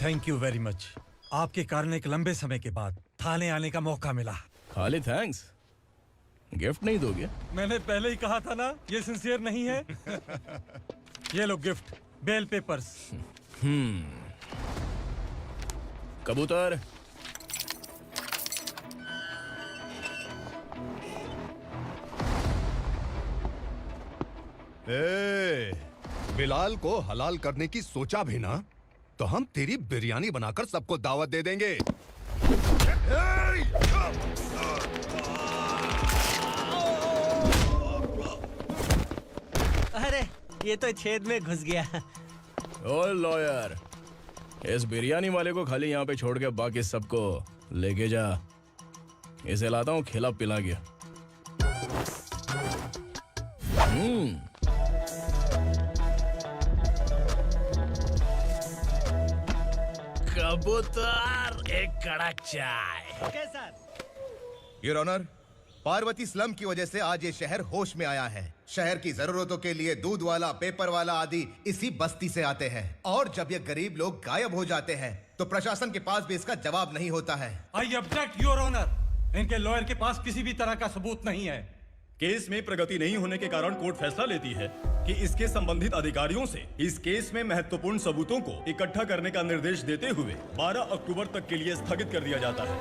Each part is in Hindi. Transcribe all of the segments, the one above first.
Thank you very much. आपके कारण एक लंबे समय के बाद थाने आने का मौका मिला। खाली थैंक्स, गिफ्ट नहीं दोगे? मैंने पहले ही कहा था ना, ये सिंसियर नहीं है। ये लो गिफ्ट, बेल पेपर्स। कबूतर, बिलाल को हलाल करने की सोचा भी ना, तो हम तेरी बिरयानी बनाकर सबको दावत दे देंगे। अरे ये तो छेद में घुस गया। ओ लॉयर, इस बिरयानी वाले को खाली यहाँ पे छोड़ के बाकी सबको लेके जा। इसे लाता हूँ खिला पिला के। कबूतर, एक कड़क चाय। Okay sir. Your honour, Parvati slum की वजह से आज ये शहर होश में आया है। शहर की जरूरतों के लिए दूध वाला, पेपर वाला आदि इसी बस्ती से आते हैं, और जब ये गरीब लोग गायब हो जाते हैं तो प्रशासन के पास भी इसका जवाब नहीं होता है। I object your honour. इनके लॉयर के पास किसी भी तरह का सबूत नहीं है। केस में प्रगति नहीं होने के कारण कोर्ट फैसला लेती है कि इसके संबंधित अधिकारियों से इस केस में महत्वपूर्ण सबूतों को इकट्ठा करने का निर्देश देते हुए 12 अक्टूबर तक के लिए स्थगित कर दिया जाता है।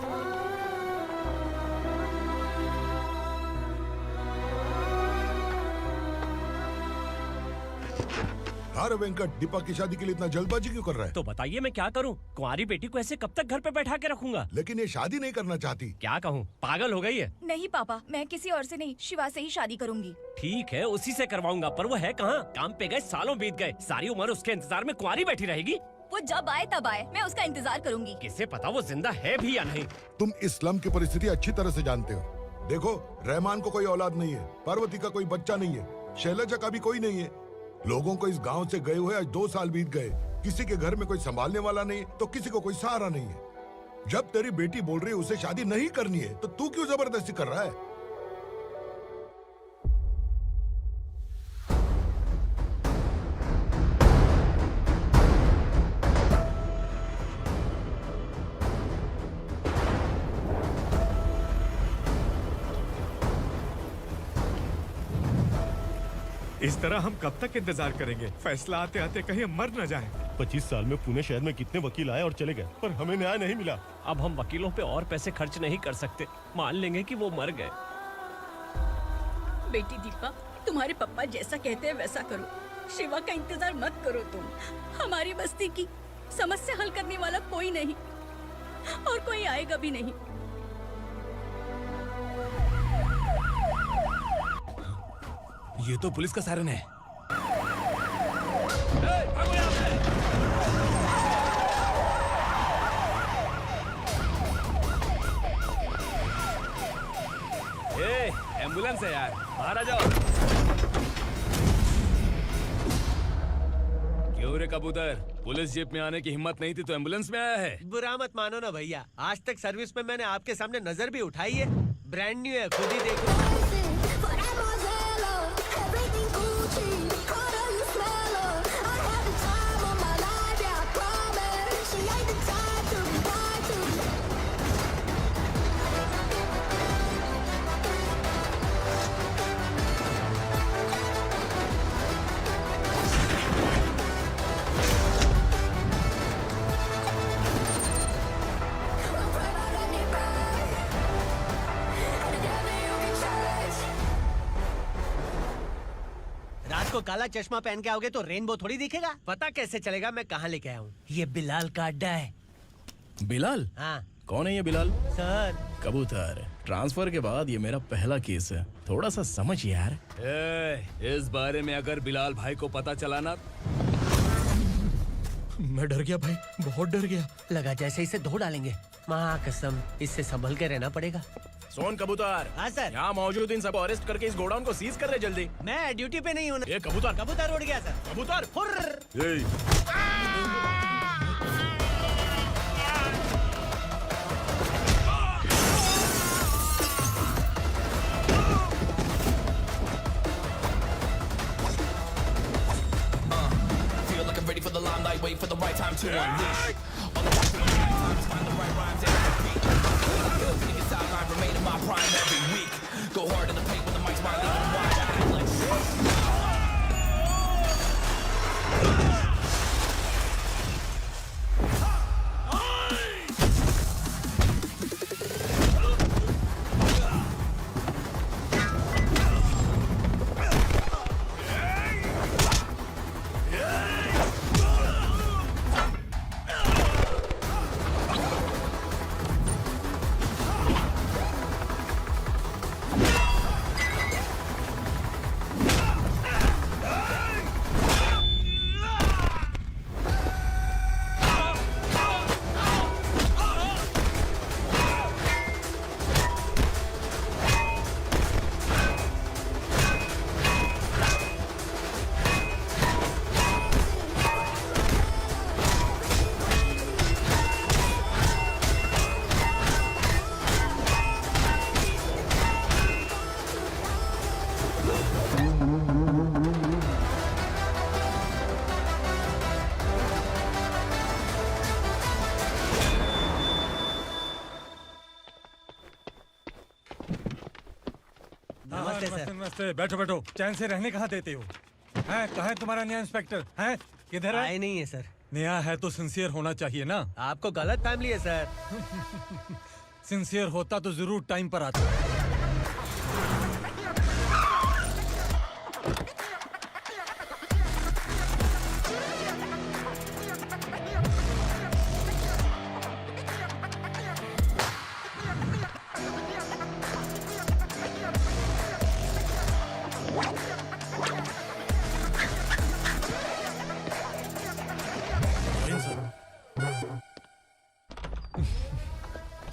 अरे वेंकट, दीपक की शादी के लिए इतना जल्दबाजी क्यों कर रहा है? तो बताइए मैं क्या करूं? कुंवारी बेटी को ऐसे कब तक घर पे बैठा के रखूंगा? लेकिन ये शादी नहीं करना चाहती। क्या कहूं, पागल हो गई है। नहीं पापा, मैं किसी और से नहीं, शिवा से ही शादी करूंगी। ठीक है, उसी से करवाऊंगा, पर वो है कहाँ? काम पे गए, सालों बीत गए, सारी उम्र उसके इंतजार में कुंवारी बैठी रहेगी। वो जब आए तब आए, मैं उसका इंतजार करूंगी। किसे पता वो जिंदा है भी या नहीं। तुम इस्लाम की परिस्थिति अच्छी तरह से जानते हो। देखो, रहमान को कोई औलाद नहीं है, पार्वती का कोई बच्चा नहीं है, शैलजा का भी कोई नहीं है। लोगों को इस गांव से गए हुए आज 2 साल बीत गए। किसी के घर में कोई संभालने वाला नहीं, तो किसी को कोई सहारा नहीं है। जब तेरी बेटी बोल रही है उसे शादी नहीं करनी है, तो तू क्यों जबरदस्ती कर रहा है? इस तरह हम कब तक इंतजार करेंगे? फैसला आते आते कहीं हम मर न जाएं। 25 साल में पुणे शहर में कितने वकील आए और चले गए, पर हमें न्याय नहीं मिला। अब हम वकीलों पे और पैसे खर्च नहीं कर सकते। मान लेंगे कि वो मर गए। बेटी दीपा, तुम्हारे पापा जैसा कहते हैं वैसा करो। शिवा का इंतजार मत करो तुम। हमारी बस्ती की समस्या हल करने वाला कोई नहीं, और कोई आएगा भी नहीं। ये तो पुलिस का सायरन है। एम्बुलेंस है यार, बाहर आ जाओ। क्यों रे कबूतर, पुलिस जीप में आने की हिम्मत नहीं थी तो एम्बुलेंस में आया है? बुरा मत मानो ना भैया, आज तक सर्विस में मैंने आपके सामने नजर भी उठाई है। ब्रांड न्यू है, खुद ही देखो। को काला चश्मा पहन के आओगे तो रेनबो थोड़ी दिखेगा। पता कैसे चलेगा मैं कहाँ लेके आया हूँ? ये बिलाल का अड्डा है। बिलाल? हाँ। कौन है ये बिलाल? सर। कबूतर, ट्रांसफर के बाद ये मेरा पहला केस है, थोड़ा सा समझ यार। इस बारे में अगर बिलाल भाई को पता चला ना। मैं डर गया भाई, बहुत डर गया। लगा जैसे इसे धो डालेंगे। माँ कसम, इससे संभल के रहना पड़ेगा। सोन कबूतर। हाँ सर। यहाँ मौजूद इन सबको अरेस्ट करके इस गोडाउन को सीज कर रहे जल्दी। मैं ड्यूटी पे नहीं हूँ। ये कबूतर। कबूतर उड़ गया सर। कबूतर। Feel like I'm ready for the limelight, wait for the right time to unleash नमस्ते नमस्ते सर। नमस्ते। बैठो बैठो, चैन से रहने कहाँ देते हो? हैं, कहाँ है तुम्हारा नया इंस्पेक्टर? हैं, किधर है? आए नहीं है सर। नया है तो सिंसियर होना चाहिए ना। आपको गलत फैमिली है सर। सिंसियर होता तो जरूर टाइम पर आता।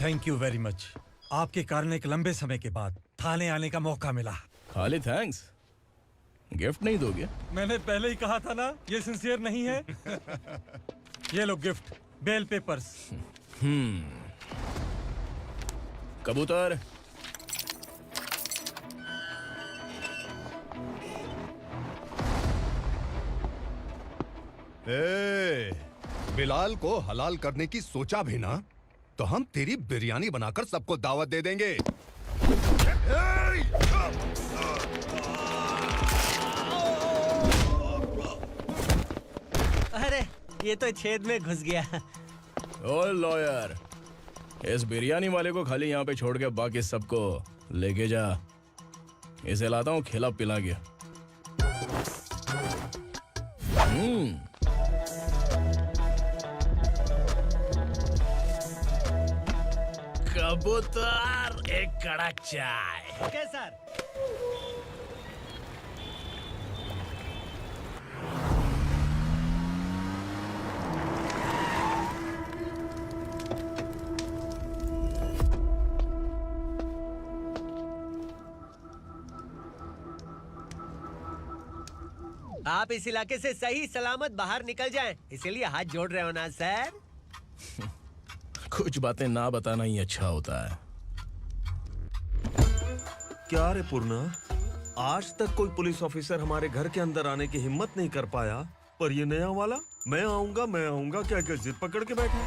Thank you very much. आपके कारण एक लंबे समय के बाद थाने आने का मौका मिला। खाली थैंक्स, गिफ्ट नहीं दोगे? मैंने पहले ही कहा था ना, ये सिंसियर नहीं है। ये लो गिफ्ट, बेल पेपर्स। कबूतर। ए, बिलाल को हलाल करने की सोचा भी ना, तो हम तेरी बिरयानी बनाकर सबको दावत दे देंगे। अरे ये तो छेद में घुस गया। ओ लॉयर, इस बिरयानी वाले को खाली यहाँ पे छोड़ के बाकी सबको लेके जा। इसे लाता हूँ खिला पिला के। कबूतर, एक कड़क चाय। Okay sir. आप इस इलाके से सही सलामत बाहर निकल जाएं, इसीलिए हाथ जोड़ रहे हो ना सर। कुछ बातें ना बताना ही अच्छा होता है। क्या रे पूर्णा, आज तक कोई पुलिस ऑफिसर हमारे घर के अंदर आने की हिम्मत नहीं कर पाया, पर ये नया वाला मैं आऊंगा क्या क्या जिद पकड़ के बैठा।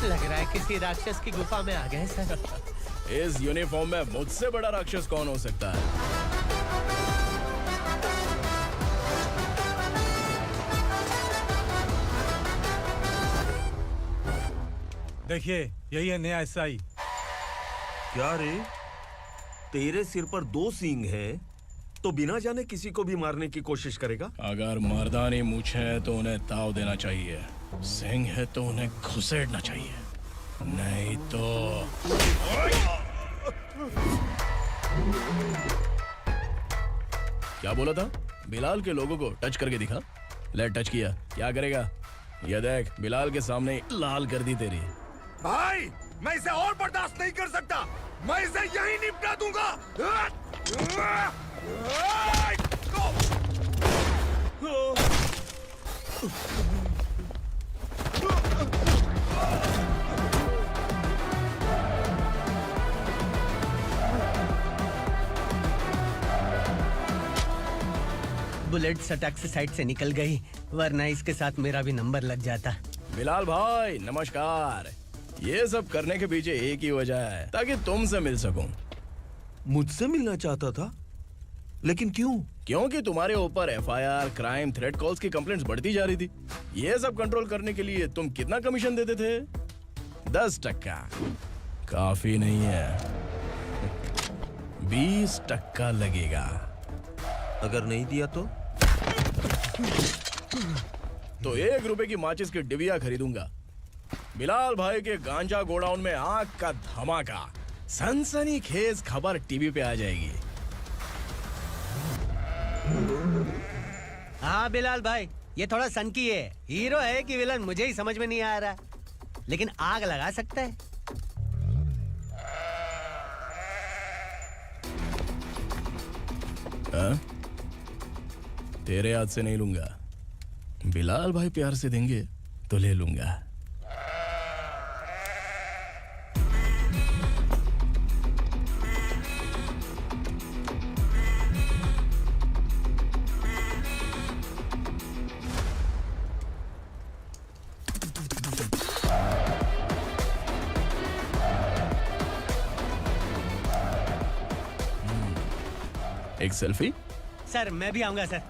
लग रहा है किसी राक्षस की गुफा में आ गए सर। इस यूनिफॉर्म में मुझसे बड़ा राक्षस कौन हो सकता है? देखिए, यही है नया एसआई। क्या रे, तेरे सिर पर 2 सींग हैं, तो बिना जाने किसी को भी मारने की कोशिश करेगा? अगर मर्दानी मूंछ है तो उन्हें ताव देना चाहिए, सिंह है तो उन्हें घुसेड़ना चाहिए, नहीं तो। क्या बोला था? बिलाल के लोगों को टच करके दिखा। ले टच किया, क्या करेगा? ये देख, बिलाल के सामने लाल कर दी तेरी। भाई, मैं इसे और बर्दाश्त नहीं कर सकता। मैं इसे यहीं निपटा दूंगा। बुलेट सटक से साइड से निकल गई, वरना इसके साथ मेरा भी नंबर लग जाता। बिलाल भाई नमस्कार। ये सब करने के पीछे एक ही वजह है, ताकि तुमसे मिल सकूं। मुझसे मिलना चाहता था, लेकिन क्यों? क्योंकि तुम्हारे ऊपर एफआईआर, क्राइम, थ्रेट कॉल्स की कंप्लेंट्स बढ़ती जा रही थी। ये सब कंट्रोल करने के लिए तुम कितना कमीशन देते थे? 10%। काफी नहीं है, 20% लगेगा। अगर नहीं दिया तो 1 रुपए की माचिस की डिबिया खरीदूंगा। बिलाल भाई के गांजा गोडाउन में आग का धमाका, सनसनीखेज खबर टीवी पे आ जाएगी। हाँ बिलाल भाई, ये थोड़ा सनकी है। हीरो है कि विलन मुझे ही समझ में नहीं आ रहा, लेकिन आग लगा सकता है। तेरे हाथ से नहीं लूंगा, बिलाल भाई प्यार से देंगे तो ले लूंगा। एक सेल्फी? सर मैं भी आऊंगा सर।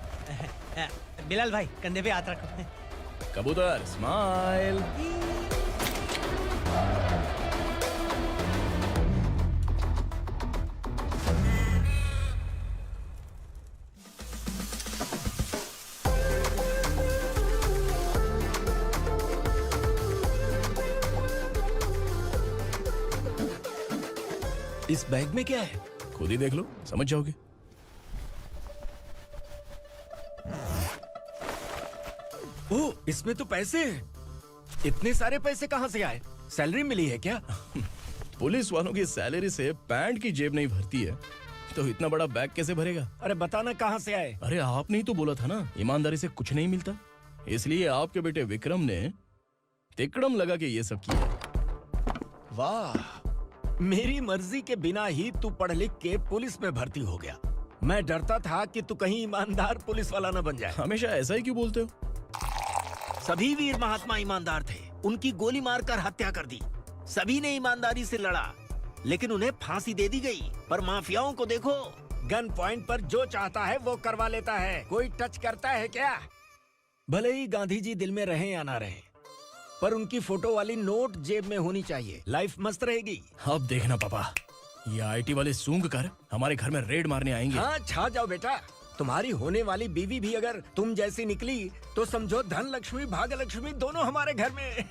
बिलाल भाई कंधे पे हाथ रखो। कबूतर स्माइल। इस बैग में क्या है? खुद ही देख लो, समझ जाओगे। ओह, इसमें तो पैसे हैं। इतने सारे पैसे कहाँ से आए? सैलरी मिली है क्या? पुलिस वालों की सैलरी से पैंट की जेब नहीं भरती है, तो इतना बड़ा बैग कैसे भरेगा? अरे बताना कहाँ से आए? अरे आपने ही तो बोला था ना, ईमानदारी से कुछ नहीं मिलता। इसलिए आपके बेटे विक्रम ने तिकड़म लगा के ये सब किया। वाह, मेरी मर्जी के बिना ही तू पढ़ लिख के पुलिस में भर्ती हो गया। मैं डरता था कि तू कहीं ईमानदार पुलिस वाला न बन जाए। हमेशा ऐसा ही क्यों बोलते हो? सभी वीर महात्मा ईमानदार थे, उनकी गोली मारकर हत्या कर दी। सभी ने ईमानदारी से लड़ा, लेकिन उन्हें फांसी दे दी गई। पर माफियाओं को देखो, गन पॉइंट पर जो चाहता है वो करवा लेता है। कोई टच करता है क्या? भले ही गांधी जी दिल में रहे या ना रहे, पर उनकी फोटो वाली नोट जेब में होनी चाहिए। लाइफ मस्त रहेगी। अब देखना पापा, ये आईटी वाले सूंघ कर हमारे घर में रेड मारने आएंगे। हाँ, छा जाओ बेटा। तुम्हारी होने वाली बीवी भी अगर तुम जैसी निकली तो समझो धन लक्ष्मी भाग्य लक्ष्मी दोनों हमारे घर में।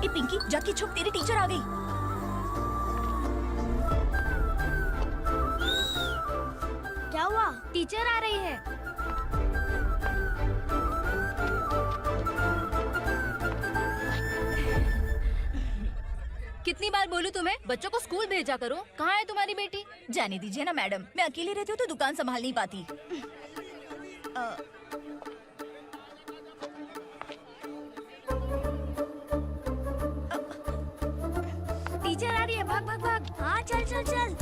पिंकी जाके छुप, तेरी टीचर आ गई। क्या हुआ? टीचर आ रही है। कितनी बार बोलूं तुम्हें, बच्चों को स्कूल भेजा करो। कहाँ है तुम्हारी बेटी? जाने दीजिए ना मैडम, मैं अकेली रहती हूँ तो दुकान संभाल नहीं पाती। टीचर आ रही है, भाग भाग भाग। हाँ चल चल चल।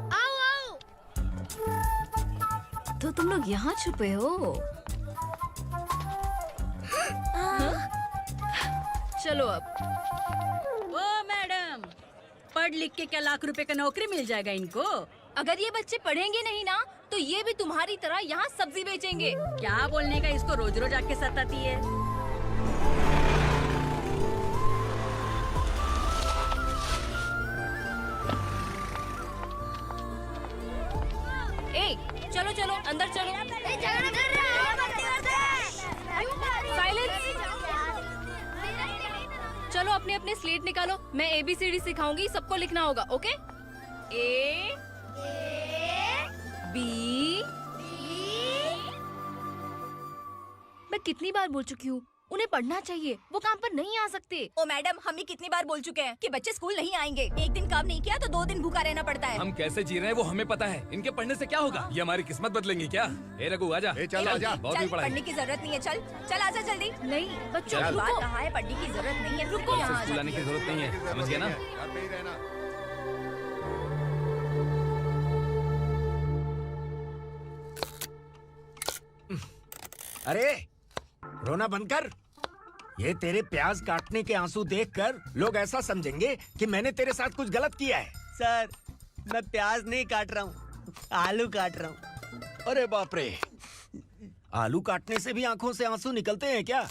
आओ आओ। तो तुम लोग यहाँ छुपे हो? चलो अब। ओ मैडम, पढ़ लिख के क्या लाख रुपए का नौकरी मिल जाएगा इनको? अगर ये बच्चे पढ़ेंगे नहीं ना, तो ये भी तुम्हारी तरह यहाँ सब्जी बेचेंगे। क्या बोलने का, इसको रोज रोज आके सताती है। ए, चलो चलो अंदर चलो। साइलेंस। चलो अपने अपने स्लेट निकालो, मैं ABCD सिखाऊंगी, सबको लिखना होगा। ओके? A B। मैं कितनी बार बोल चुकी हूँ, उन्हें पढ़ना चाहिए, वो काम पर नहीं आ सकते। ओ मैडम, हम भी कितनी बार बोल चुके हैं कि बच्चे स्कूल नहीं आएंगे। एक दिन काम नहीं किया तो 2 दिन भूखा रहना पड़ता है। हम कैसे जी रहे हैं वो हमें पता है, इनके पढ़ने से क्या होगा? ये हमारी किस्मत बदलेंगी क्या? ए रघु आजा। चल आजा। बहुत भी पढ़ाई। पढ़ने की जरूरत नहीं है, चल चल आजा जल्दी। नहीं बच्चों, चल। बात कहा है, पढ़ने की जरूरत नहीं है, रुको यहाँ। स्कूल आने की जरूरत नहीं है, समझ गया ना? घर पे ही रहना। अरे रोना बंद कर। ये तेरे प्याज काटने के आंसू देखकर लोग ऐसा समझेंगे कि मैंने तेरे साथ कुछ गलत किया है। सर मैं प्याज नहीं काट रहा हूँ, आलू काट रहा हूँ। अरे बाप रे, आलू काटने से भी आंखों से आंसू निकलते हैं क्या?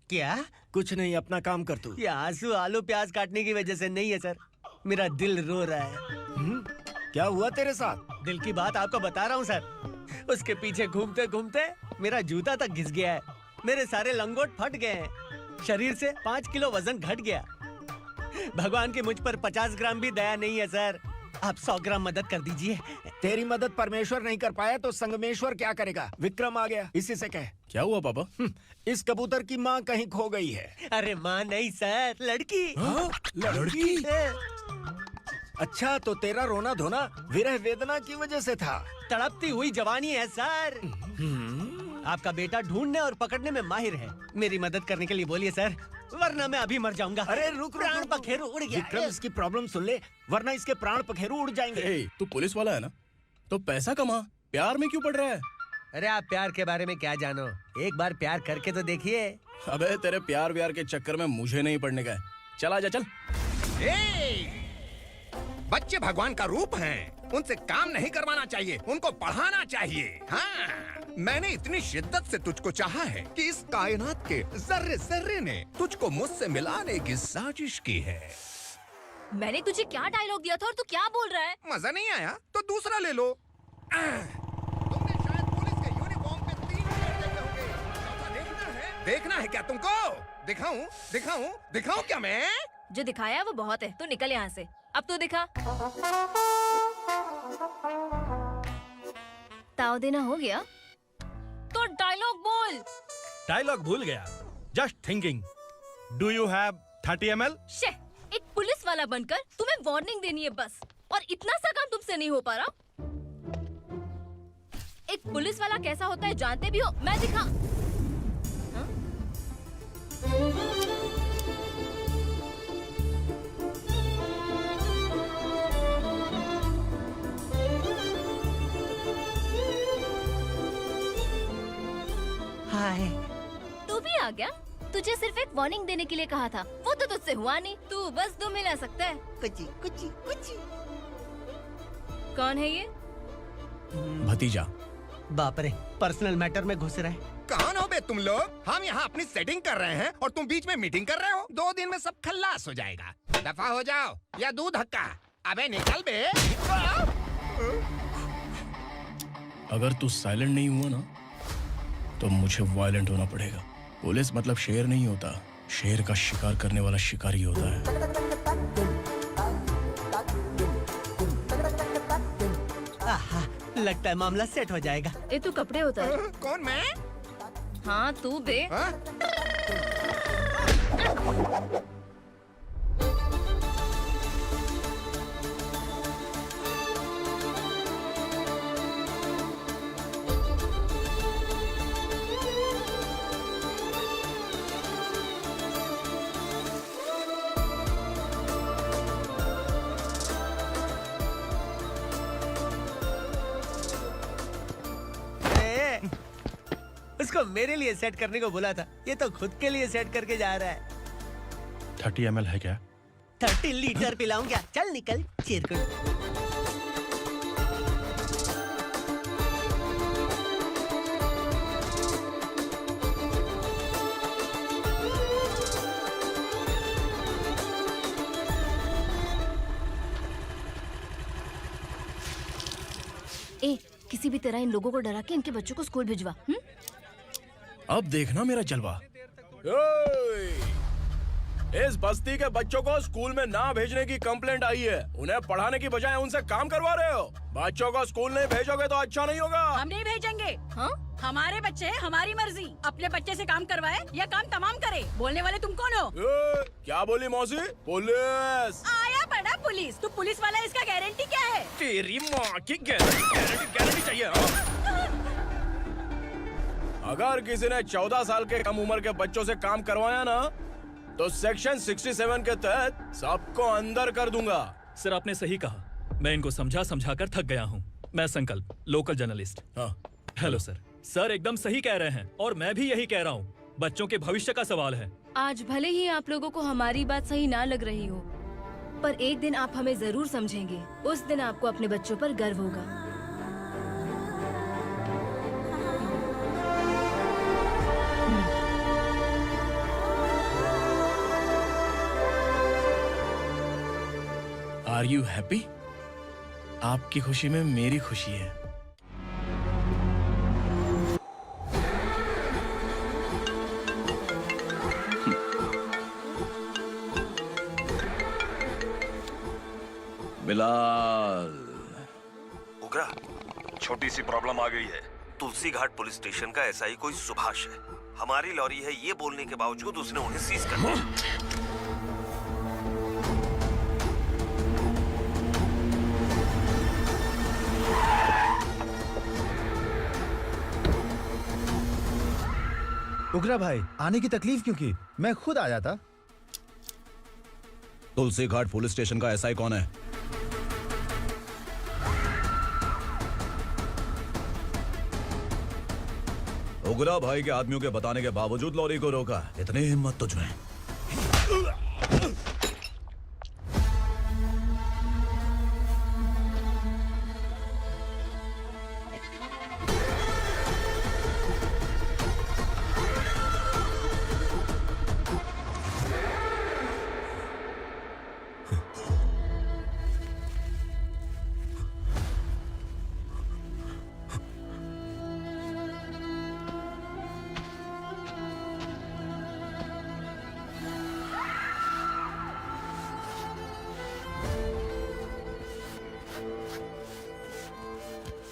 क्या? कुछ नहीं, अपना काम कर तू। ये आंसू आलू प्याज काटने की वजह से नहीं है सर, मेरा दिल रो रहा है। क्या हुआ तेरे साथ? दिल की बात आपको बता रहा हूँ सर। उसके पीछे घूमते घूमते मेरा जूता तक घिस गया है, मेरे सारे लंगोट फट गए हैं, शरीर से 5 किलो वजन घट गया। भगवान की मुझ पर 50 ग्राम भी दया नहीं है सर। आप 100 ग्राम मदद कर दीजिए। तेरी मदद परमेश्वर नहीं कर पाया तो संगमेश्वर क्या करेगा? विक्रम आ गया, इसी से कह। क्या हुआ पापा? इस कबूतर की माँ कहीं खो गई है। अरे माँ नहीं सर, लड़की। लड़की? अच्छा, तो तेरा रोना धोना विरह वेदना की वजह से था। तड़पती हुई जवानी है सर। आपका बेटा ढूंढने और पकड़ने में माहिर है। मेरी मदद करने के लिए बोलिए सर, वरना मैं अभी मर जाऊंगा। अरे रुक, प्राण पखेरु उड़ गया। विक्रम, इसकी प्रॉब्लम सुन ले, वरना इसके प्राण पखेरु उड़ जाएंगे। तू पुलिस वाला है ना, तो पैसा कमा, प्यार में क्यों पड़ रहा है? अरे आप प्यार के बारे में क्या जानो, एक बार प्यार करके तो देखिए। अबे तेरे प्यार व्यार के चक्कर में मुझे नहीं पड़ने का है। चल आजा चल। बच्चे भगवान का रूप हैं, उनसे काम नहीं करवाना चाहिए, उनको पढ़ाना चाहिए। हाँ, मैंने इतनी शिद्दत से तुझको चाहा है कि इस कायनात के जर्रे जर्रे ने तुझको मुझसे मिलाने की साजिश की है। मैंने तुझे क्या डायलॉग दिया था और तू क्या बोल रहा है? मजा नहीं आया तो दूसरा ले लो। तुमने शायद पुलिस के यूनिफॉर्म पे 3 शेर देखे होंगे। देखना है क्या तुमको? दिखाऊं दिखाऊं दिखाऊं क्या मैं? जो दिखाया वो बहुत है, तू निकल यहाँ से। अब तू दिखा। ताव देना हो गया तो डायलॉग बोल। डायलॉग भूल गया। Just thinking. Do you have 30 ml? शे, एक पुलिस वाला बनकर तुम्हें वार्निंग देनी है बस, और इतना सा काम तुमसे नहीं हो पा रहा। एक पुलिस वाला कैसा होता है जानते भी हो? मैं दिखा। हाँ? हाय, तू भी आ गया? तुझे सिर्फ एक वार्निंग देने के लिए कहा था, वो तो तुझसे हुआ नहीं। तू बस 2 मिला सकता है। कुची कुची कुची। कौन है ये? भतीजा। बाप रे, पर्सनल मैटर में घुस रहे। कौन हो बे तुम लोग? हम यहाँ अपनी सेटिंग कर रहे हैं और तुम बीच में मीटिंग कर रहे हो। 2 दिन में सब खल्लास हो जाएगा। दफा हो जाओ या दूध हक्का। अबे निकल बे। अगर तू साइलेंट नहीं हुआ ना तो मुझे वायलेंट होना पड़ेगा। पुलिस मतलब शेर नहीं होता, शेर का शिकार करने वाला शिकारी होता है। आहा, लगता है मामला सेट हो जाएगा। ये तू कपड़े उतार। कौन मैं? हाँ तू बे। उसको मेरे लिए सेट करने को बोला था, ये तो खुद के लिए सेट करके जा रहा है। 30 ml है क्या? 30 लीटर पिलाऊं क्या? चल निकल चिरकुट। ए, किसी भी तरह इन लोगों को डरा के इनके बच्चों को स्कूल भिजवा। अब देखना मेरा जलवा। इस बस्ती के बच्चों को स्कूल में ना भेजने की कंप्लेंट आई है। उन्हें पढ़ाने की बजाय उनसे काम करवा रहे हो। बच्चों को स्कूल नहीं भेजोगे तो अच्छा नहीं होगा। हम नहीं भेजेंगे। हाँ? हमारे बच्चे हमारी मर्जी। अपने बच्चे से काम करवाए या काम तमाम करे। बोलने वाले तुम कौन हो? क्या बोली मौसी? पुलिस आया पड़ा पुलिस। तू पुलिस वाला, इसका गारंटी क्या है? तेरी माँ की गारंटी चाहिए। अगर किसी ने 14 साल के कम उम्र के बच्चों से काम करवाया ना तो सेक्शन 67 के तहत सबको अंदर कर दूंगा। सर आपने सही कहा। मैं इनको समझा कर थक गया हूँ। मैं संकल्प, लोकल जर्नलिस्ट। हाँ। Hello sir. सर एकदम सही कह रहे हैं और मैं भी यही कह रहा हूँ। बच्चों के भविष्य का सवाल है। आज भले ही आप लोगों को हमारी बात सही ना लग रही हो, पर एक दिन आप हमें जरूर समझेंगे। उस दिन आपको अपने बच्चों पर गर्व होगा। Are you happy? आपकी खुशी में मेरी खुशी है। बिलाल। उग्रा, छोटी सी प्रॉब्लम आ गई है। तुलसी घाट पुलिस स्टेशन का एसआई कोई सुभाष है। हमारी लॉरी है ये बोलने के बावजूद उसने उन्हें सीज कर दिया। उग्रा भाई, आने की तकलीफ क्यों की? मैं खुद आ जाता। तुलसी घाट पुलिस स्टेशन का एसआई कौन है? उग्रा भाई के आदमियों के बताने के बावजूद लॉरी को रोका। इतनी हिम्मत तुझमें?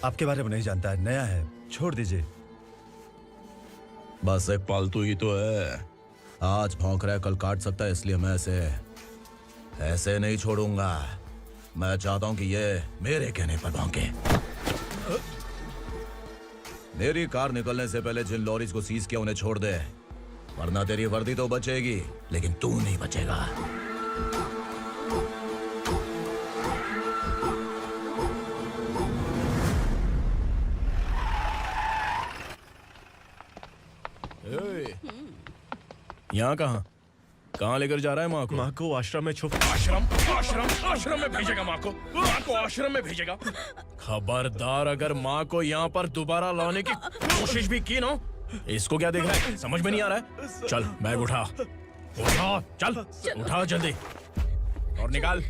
आपके बारे में नहीं जानता है, नया है, छोड़ दीजिए। बस एक पालतू ही तो है। आज भौंक रहा है, कल काट सकता है, इसलिए मैं ऐसे नहीं छोड़ूंगा। मैं चाहता हूं कि ये मेरे कहने पर भौंके। मेरी कार निकलने से पहले जिन लॉरीज को सीज किया उन्हें छोड़ दे, वरना तेरी वर्दी तो बचेगी लेकिन तू नहीं बचेगा। यहाँ कहाँ लेकर जा रहा है माँ को? माँ को आश्रम में छुप। आश्रम में भेजेगा माँ को? माँ को आश्रम में भेजेगा? खबरदार, अगर माँ को यहाँ पर दोबारा लाने की कोशिश भी की ना, इसको क्या देख रहा है? समझ में नहीं आ रहा है? चल बैग उठा, चल उठा जल्दी और निकाल।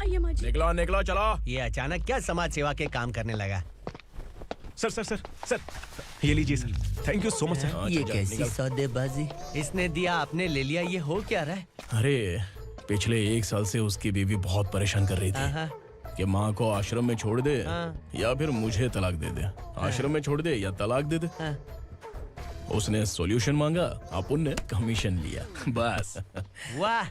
निकला चला। ये अचानक क्या समाज सेवा के काम करने लगा? सर ये लीजिए sir. Thank you so much sir. ये कैसी सौदेबाजी? इसने दिया, आपने ले लिया, ये हो क्या रहा है? अरे पिछले 1 साल से उसकी बीवी बहुत परेशान कर रही थी कि माँ को आश्रम में छोड़ दे या फिर मुझे तलाक दे दे। आश्रम में छोड़ दे या तलाक दे दे। उसने सॉल्यूशन मांगा, अपुन ने कमीशन लिया, बस। वाह,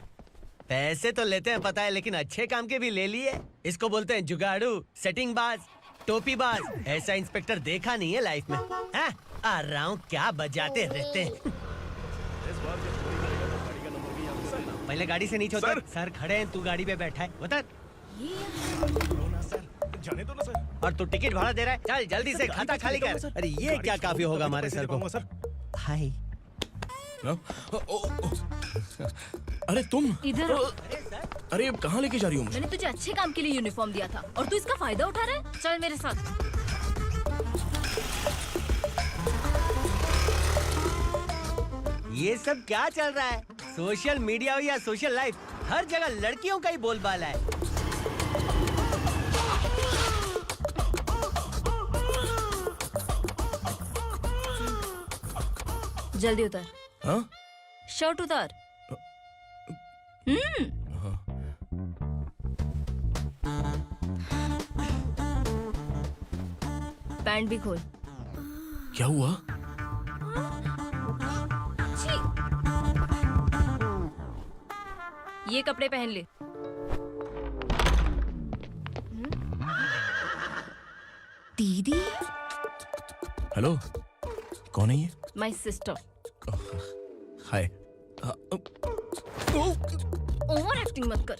पैसे तो लेते हैं पता है, लेकिन अच्छे काम के भी ले लिए। इसको बोलते हैं जुगाड़ू, सेटिंग बाज, टोपी बाज। ऐसा इंस्पेक्टर देखा नहीं है लाइफ में। हाँ? आ रहा हूँ, क्या बजाते रहते हैं। पहले गाड़ी से नीचे उतर। सर खड़े हैं, तू गाड़ी पे बैठा है, उतर। जाने दो ना सर। और तू टिकट भाड़ा दे रहा है? चल जल्दी से खाता खाली कर। अरे ये क्या काफी होगा हमारे सर को? हाय। अरे तुम इधर। अरे कहाँ लेके जा रही हो? मैंने तुझे अच्छे काम के लिए यूनिफॉर्म दिया था और तू इसका फायदा उठा रहा है। चल मेरे साथ। ये सब क्या चल रहा है? सोशल मीडिया हो या सोशल लाइफ, हर जगह लड़कियों का ही बोलबाला है। जल्दी उतर। हाँ? शर्ट उतार। पैंट भी खोल। क्या हुआ? ये कपड़े पहन ले। दीदी। हेलो, कौन है ये? My sister. Hi. Over acting मत कर।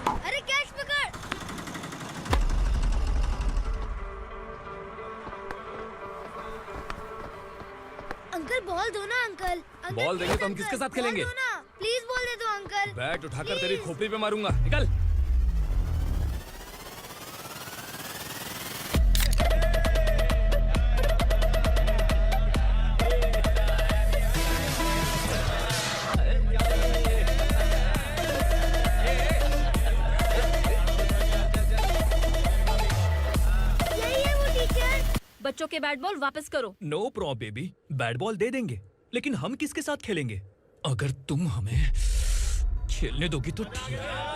अरे कैच पकड़। अंकल बॉल दो ना अंकल। बॉल देंगे तो हम किसके साथ खेलेंगे? प्लीज बॉल दे दो अंकल। बैट उठाकर तेरी खोपड़ी पे मारूंगा, निकल। बच्चों के बैट बॉल वापस करो। No problem baby, bat ball दे देंगे, लेकिन हम किसके साथ खेलेंगे? अगर तुम हमें खेलने दोगी तो ठीक है।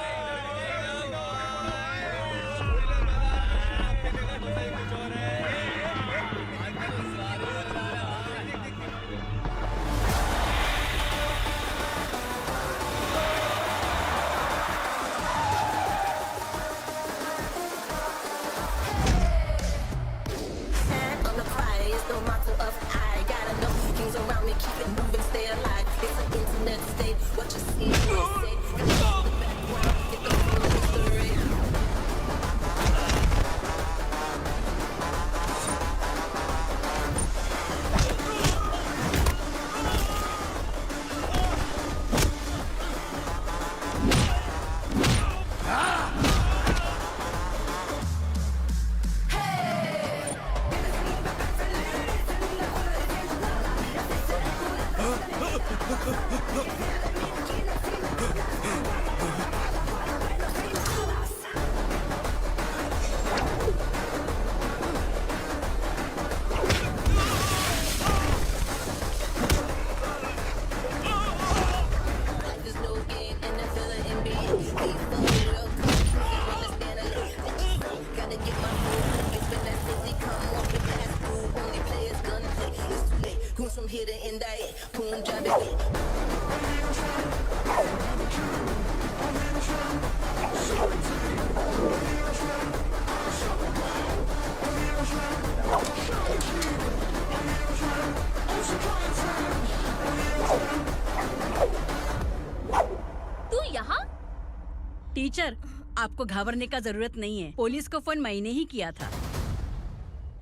टीचर, आपको घबराने का जरूरत नहीं है। पुलिस को फोन मैंने ही किया था।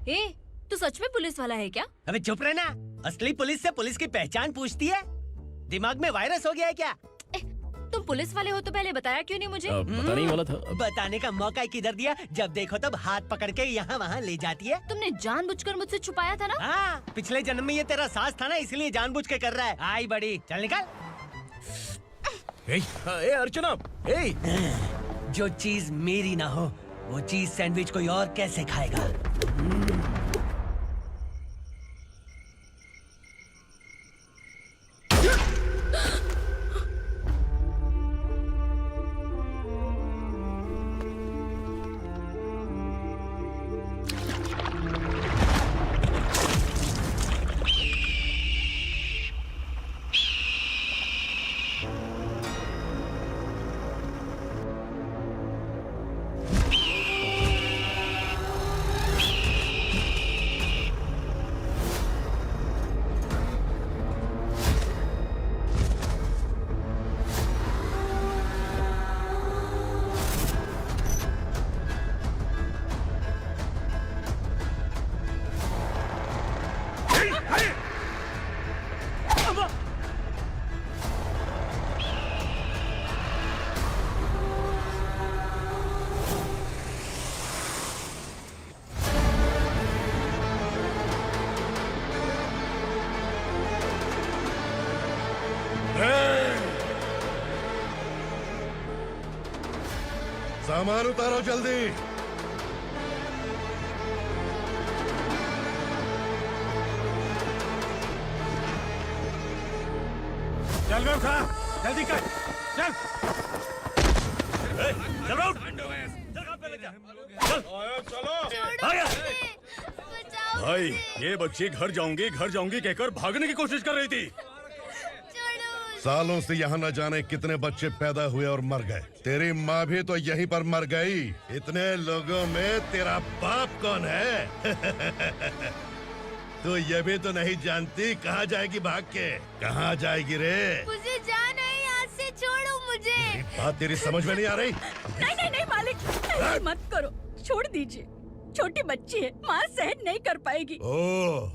ए, तू सच में पुलिस वाला है क्या? अबे चुप रहना। असली पुलिस से पुलिस की पहचान पूछती है? दिमाग में वायरस हो गया है क्या? तुम पुलिस वाले हो तो पहले बताया क्यों नहीं मुझे? बताने ही वाला था। बताने का मौका किधर दिया? जब देखो तब हाथ पकड़ के यहाँ वहाँ ले जाती है। तुमने जानबूझकर मुझसे छुपाया था ना? हाँ, पिछले जन्म में ये तेरा सास था ना, इसलिए जानबूझ के कर रहा है। आई बड़ी, चल निकल। ए अर्चना, जो चीज मेरी ना हो वो चीज सैंडविच कोई और कैसे खाएगा? सामान उतारो जल्दी। चल बे उठा, जल्दी कर, चल। चल उठ। चलो भाई, ये बच्ची घर जाऊंगी कहकर भागने की कोशिश कर रही थी। सालों से यहाँ न जाने कितने बच्चे पैदा हुए और मर गए। तेरी माँ भी तो यहीं पर मर गई। इतने लोगों में तेरा बाप कौन है? तो ये भी तो नहीं जानती कहाँ जाएगी भाग के? कहाँ जाएगी रे? मुझे जाना है, यहाँ से छोड़ो मुझे। बात तेरी समझ में नहीं आ रही? नहीं मालिक, ऐसे मत करो, छोड़ दीजिए। छोटी बच्ची है, माँ सहन नहीं कर पाएगी। ओह,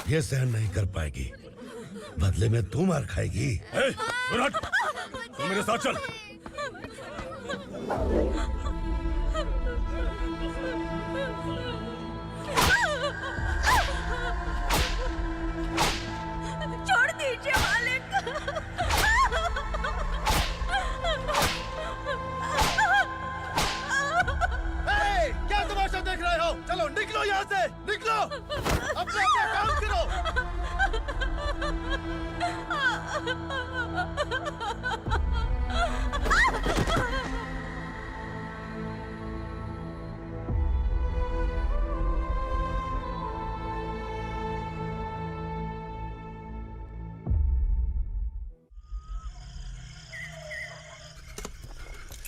ये सहन नहीं कर पाएगी, बदले में तू मार खाएगी। तू मेरे साथ चल। छोड़ दीजिए मालिक। क्या तमाशा देख रहे हो? चलो निकलो यहाँ से, निकलो। अपना अपना काम करो।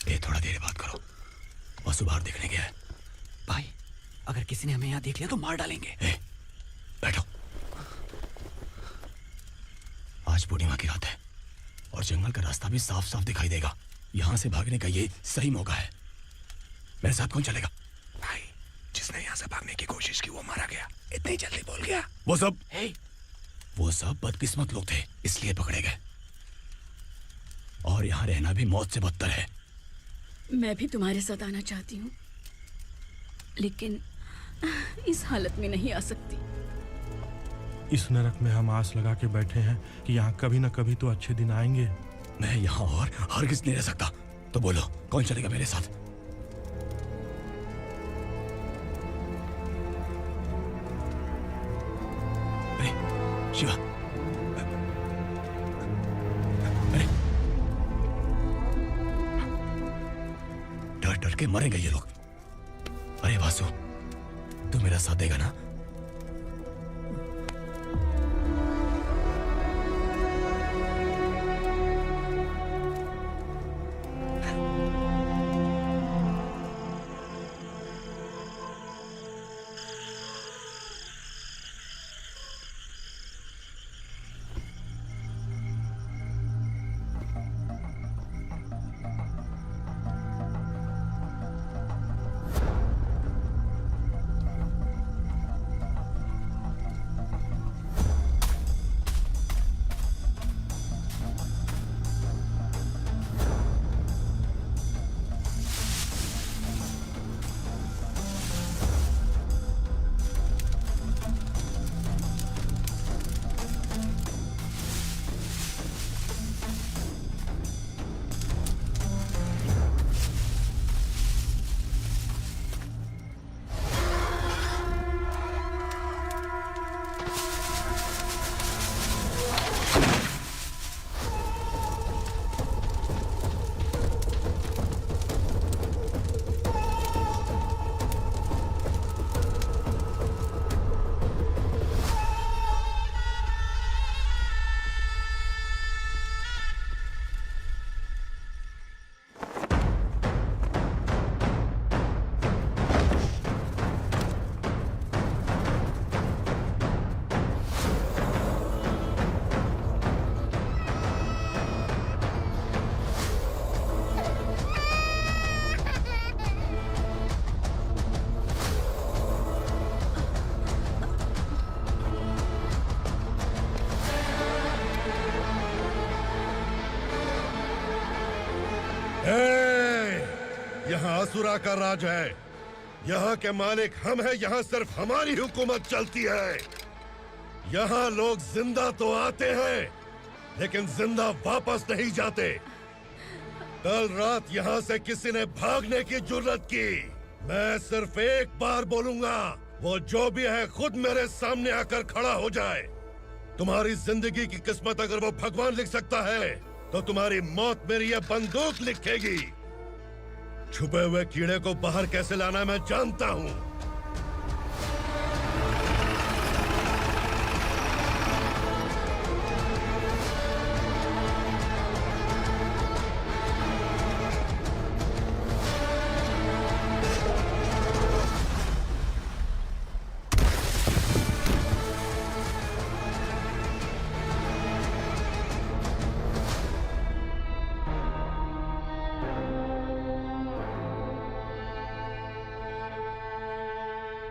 ये थोड़ा देर बात करो। वसु बाहर देखने गया है। भाई अगर किसी ने हमें यहाँ देख लिया तो मार डालेंगे। बैठो। आज पूर्णिमा की रात है और जंगल का रास्ता भी साफ साफ दिखाई देगा। यहाँ से भागने का ये सही मौका है। मेरे साथ कौन चलेगा? भाई जिसने यहाँ से भागने की कोशिश की वो मारा गया। इतनी जल्दी बोल गया। वो सब बदकिस्मत लोग थे, इसलिए पकड़े गए। और यहाँ रहना भी मौत से बदतर है। मैं भी तुम्हारे साथ आना चाहती हूँ, लेकिन इस हालत में नहीं आ सकती। इस नरक में हम आस लगा के बैठे हैं कि यहाँ कभी न कभी तो अच्छे दिन आएंगे। मैं यहाँ और हरगिज़ नहीं रह सकता। तो बोलो कौन चलेगा मेरे साथ? अरे शिवा, अरे डर डर के मरेंगे ये लोग। अरे वासु, तू मेरा साथ देगा ना? यहाँ असुरा का राज है। यहाँ के मालिक हम हैं। यहाँ सिर्फ हमारी हुकूमत चलती है। यहाँ लोग जिंदा तो आते हैं लेकिन जिंदा वापस नहीं जाते। कल रात यहाँ से किसी ने भागने की जुर्रत की, मैं सिर्फ एक बार बोलूंगा, वो जो भी है खुद मेरे सामने आकर खड़ा हो जाए। तुम्हारी जिंदगी की किस्मत अगर वो भगवान लिख सकता है तो तुम्हारी मौत मेरी ये बंदूक लिखेगी। छुपे हुए कीड़े को बाहर कैसे लाना मैं जानता हूँ।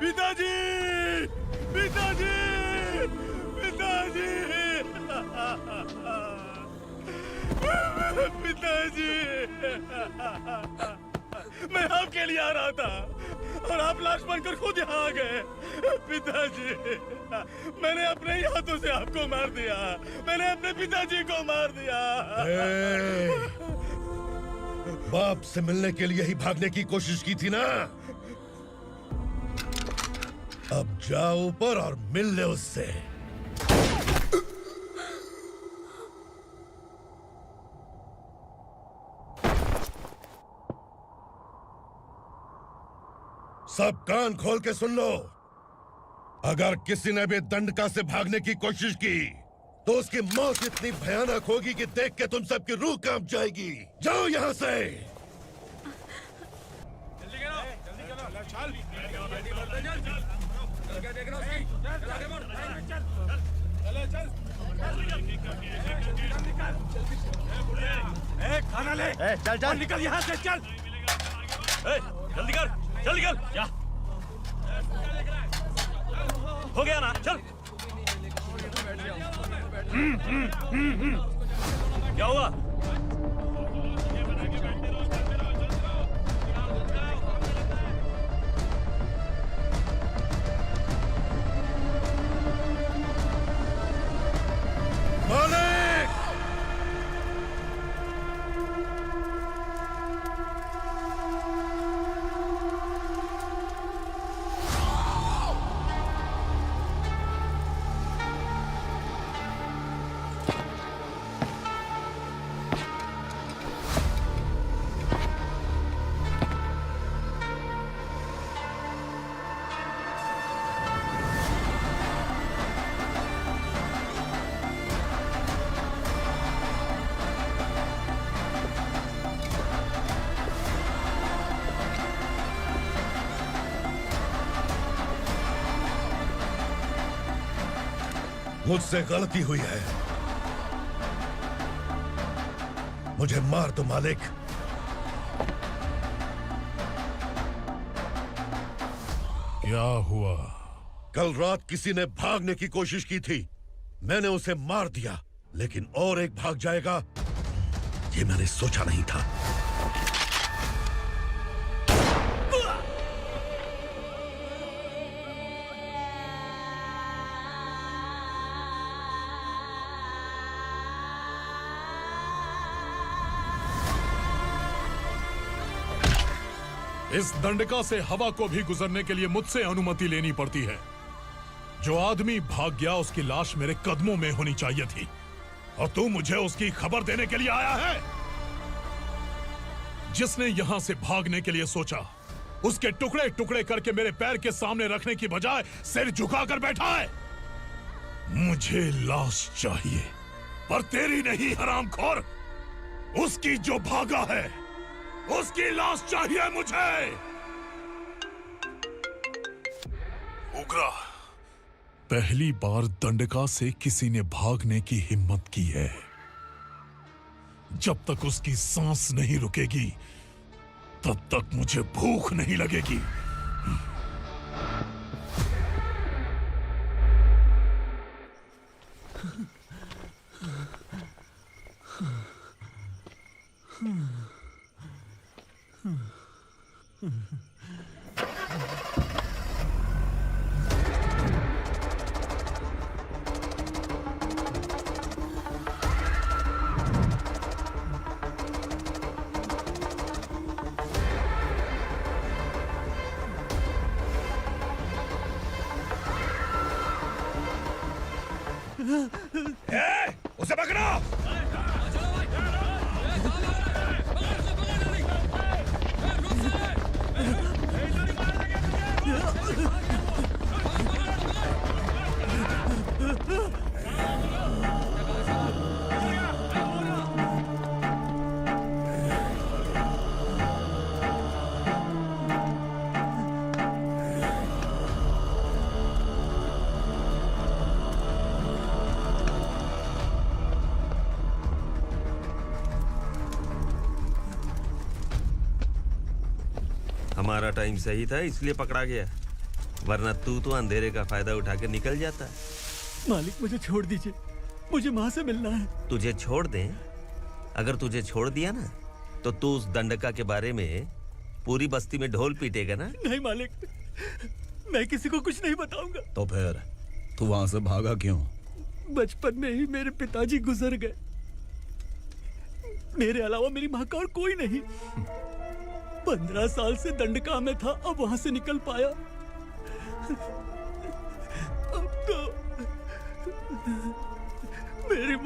पिताजी, पिताजी, पिताजी, पिताजी, मैं आपके लिए आ रहा था और आप लाश बनकर खुद यहाँ आ गए। पिताजी, मैंने अपने ही हाथों से आपको मार दिया। मैंने अपने पिताजी को मार दिया। बाप से मिलने के लिए ही भागने की कोशिश की थी ना? अब जाओ ऊपर और मिल ले उससे। सब कान खोल के सुन लो। अगर किसी ने भी दंडका से भागने की कोशिश की तो उसकी मौत इतनी भयानक होगी कि देख के तुम सबकी रूह कांप जाएगी। जाओ यहाँ से। खाना ले। चल चल निकल यहाँ से, चल। जल्दी कर, चल निकल। क्या हो गया ना? चल। क्या हुआ? मालिक! मुझसे गलती हुई है, मुझे मार दो मालिक। क्या हुआ? कल रात किसी ने भागने की कोशिश की थी, मैंने उसे मार दिया, लेकिन और एक भाग जाएगा ये मैंने सोचा नहीं था। इस दंडका से हवा को भी गुजरने के लिए मुझसे अनुमति लेनी पड़ती है। जो आदमी भाग गया उसकी लाश मेरे कदमों में होनी चाहिए थी, और तू मुझे उसकी खबर देने के लिए आया है। जिसने यहां से भागने के लिए सोचा, उसके टुकड़े टुकड़े करके मेरे पैर के सामने रखने की बजाय सिर झुकाकर बैठा है। मुझे लाश चाहिए, पर तेरी नहीं हरामखोर, उसकी जो भागा है उसकी लाश चाहिए मुझे। उग्रा, पहली बार दंडका से किसी ने भागने की हिम्मत की है। जब तक उसकी सांस नहीं रुकेगी तब तक मुझे भूख नहीं लगेगी। उसे पकड़ो। हमारा टाइम सही था इसलिए पकड़ा गया, वरना तू तो अंधेरे का फायदा उठा के निकल जाता। मालिक मुझे छोड़ दीजिए, मुझे माँ से मिलना है। तुझे छोड़ दें? अगर तुझे छोड़ दिया ना तो तू उस दंडका के बारे में पूरी बस्ती में ढोल पीटेगा ना। नहीं मालिक, मैं किसी को कुछ नहीं बताऊंगा। तो फिर तू वहां से भागा क्यों? बचपन में ही मेरे पिताजी गुजर गए, मेरे अलावा मेरी माँ का और कोई नहीं। 15 साल से दंडका में था, अब वहां से निकल पाया।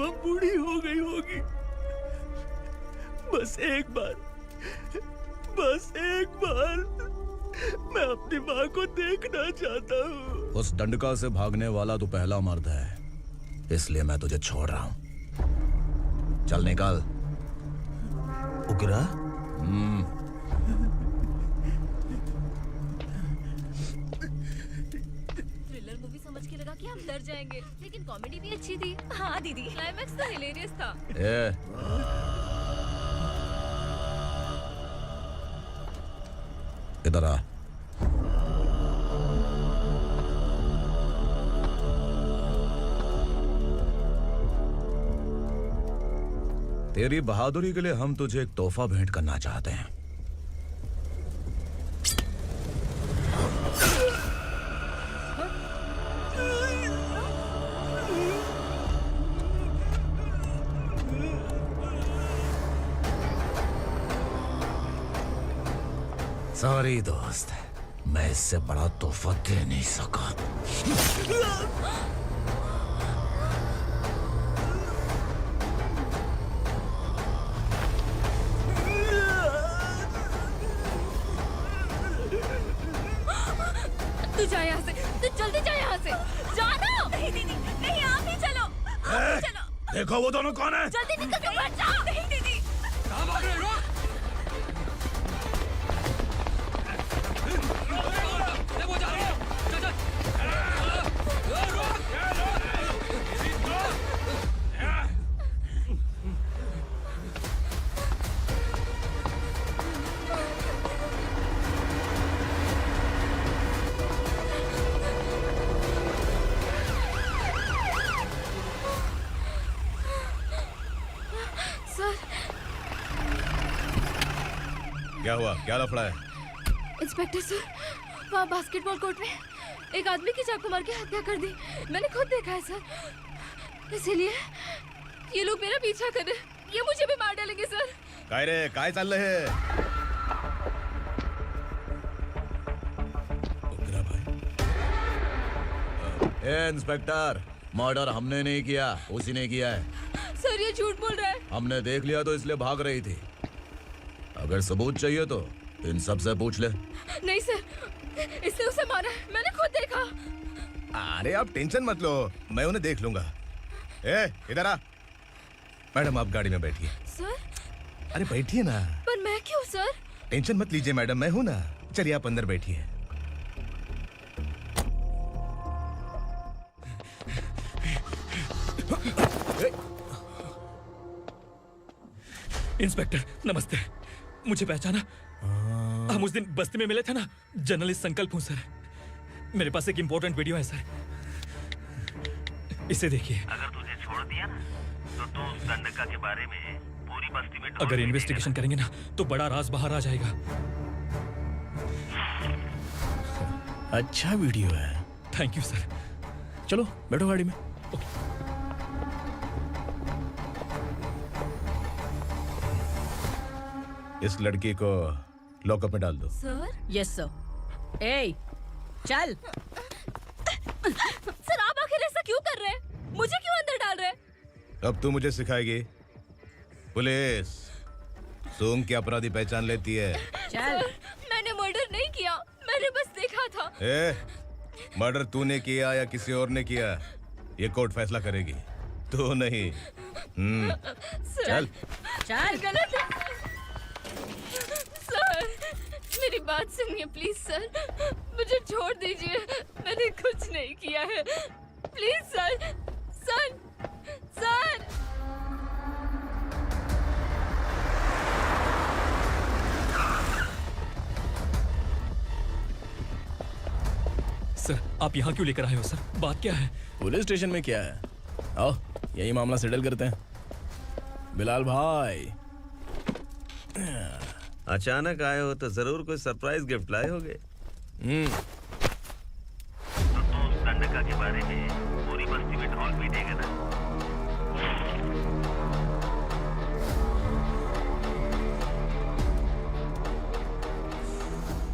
वो बूढ़ी हो गई होगी। बस एक बार मैं अपनी माँ को देखना चाहता हूँ। उस डंडका से भागने वाला तो पहला मर्द है, इसलिए मैं तुझे छोड़ रहा हूँ। चल निकल। उग्रा? थ्रिलर मूवी समझ के लगा कि हम डर जाएंगे, लेकिन कॉमेडी भी अच्छी थी। हाँ दीदी, क्लाइमैक्स तो हिलेरियस था। इधर आ। तेरी बहादुरी के लिए हम तुझे एक तोहफा भेंट करना चाहते हैं। सॉरी दोस्त, मैं इससे बड़ा तोहफा दे नहीं सका। तू जा यहाँ से, तू जल्दी जा यहाँ से। जानो। नहीं दीदी, नहीं आप ही चलो। आप ही चलो। देखो वो दोनों कौन है? जल्दी निकल के बैठ जाओ। नहीं दीदी। कहाँ भाग रहे हो? वो जा रहे हो। चल। सर। क्या हुआ? क्या लफड़ा है? इंस्पेक्टर सर, वहाँ बास्केटबॉल कोर्ट में एक आदमी की चाकू मार के हत्या कर दी। मैंने खुद देखा है सर, इसीलिए ये लोग मेरा पीछा कर रहे। ये मुझे भी मार डालेंगे सर। काय रे, काय चाल रहे हैं? इंस्पेक्टर, मर्डर हमने नहीं किया, उसी ने किया है। सर ये झूठ बोल रहा है। हमने देख लिया तो इसलिए भाग रही थी। अगर सबूत चाहिए तो इन सब से पूछ ले। नहीं सर, इसने उसे मारा है, मैंने खुद देखा। अरे आप टेंशन मत लो, मैं उन्हें देख लूंगा। इधर आ। मैडम आप गाड़ी में बैठिए। सर? अरे बैठिए ना। पर मैं क्यों सर? टेंशन मत लीजिए मैडम, मैं हूं ना। चलिए आप अंदर बैठिए। इंस्पेक्टर नमस्ते, मुझे पहचाना? हम उस दिन बस्ती में मिले थे ना। जर्नलिस्ट संकल्प हूँ सर। मेरे पास एक इम्पोर्टेंट वीडियो है सर, इसे देखिए। अगर तुझे छोड़ दिया ना तो तू उस दंडका के बारे में पूरी बस्ती में अगर इन्वेस्टिगेशन करेंगे ना तो बड़ा राज बाहर आ जाएगा। अच्छा वीडियो है। Thank you sir. चलो बैठो गाड़ी में। इस लड़की को लॉकअप में डाल दो। सर? Yes sir. ए, चल। सर आप आखिर ऐसा क्यों कर रहे हैं? मुझे क्यों अंदर डाल रहे हैं? अब तू मुझे सिखाएगी? पुलिस सूंघ के अपराधी पहचान लेती है। सर, मैंने मर्डर नहीं किया, मैंने बस देखा था। मर्डर तूने किया या किसी और ने किया, ये कोर्ट फैसला करेगी, तू नहीं। चल चल। गलत है सर, मेरी बात सुनिए प्लीज सर, मुझे छोड़ दीजिए, मैंने कुछ नहीं किया है, please sir. Sir sir sir आप यहाँ क्यों लेकर आए हो सर? बात क्या है? पुलिस स्टेशन में क्या है, आओ यही मामला सेटल करते हैं। बिलाल भाई अचानक आए हो तो जरूर कोई सरप्राइज गिफ्ट लाए होगे। तो उस दंडका के बारे में पूरी बस्ती में ढोल पीटेगा ना।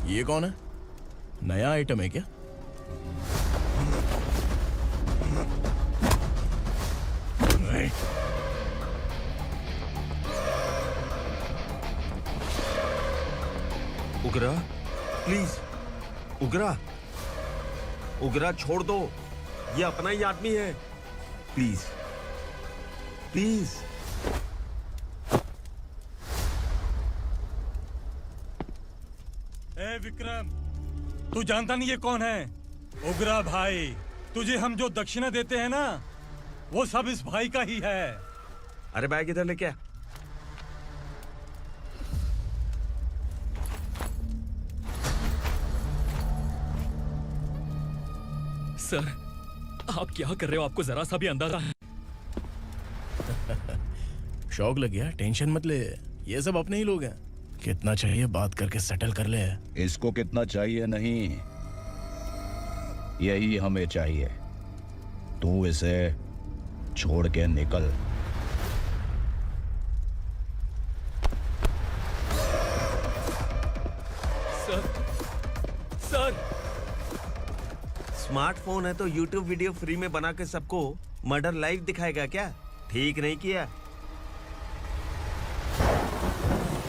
ये कौन है? नया आइटम है क्या? उगरा, प्लीज उगरा, उगरा छोड़ दो, ये अपना ही आदमी है, प्लीज प्लीज। ए विक्रम, तू जानता नहीं ये कौन है? उगरा भाई। तुझे हम जो दक्षिणा देते हैं ना, वो सब इस भाई का ही है। अरे बैग इधर लेके आ। सर, आप क्या कर रहे हो? आपको जरा सा भी अंदाजा है? शौक लग गया? टेंशन मत ले, ये सब अपने ही लोग हैं। कितना चाहिए बात करके सेटल कर ले। इसको कितना चाहिए नहीं, यही हमें चाहिए। तू इसे छोड़ के निकल। सर, स्मार्टफोन है तो यूट्यूब वीडियो फ्री में बना के सबको मर्डर लाइव दिखाएगा क्या? ठीक नहीं किया।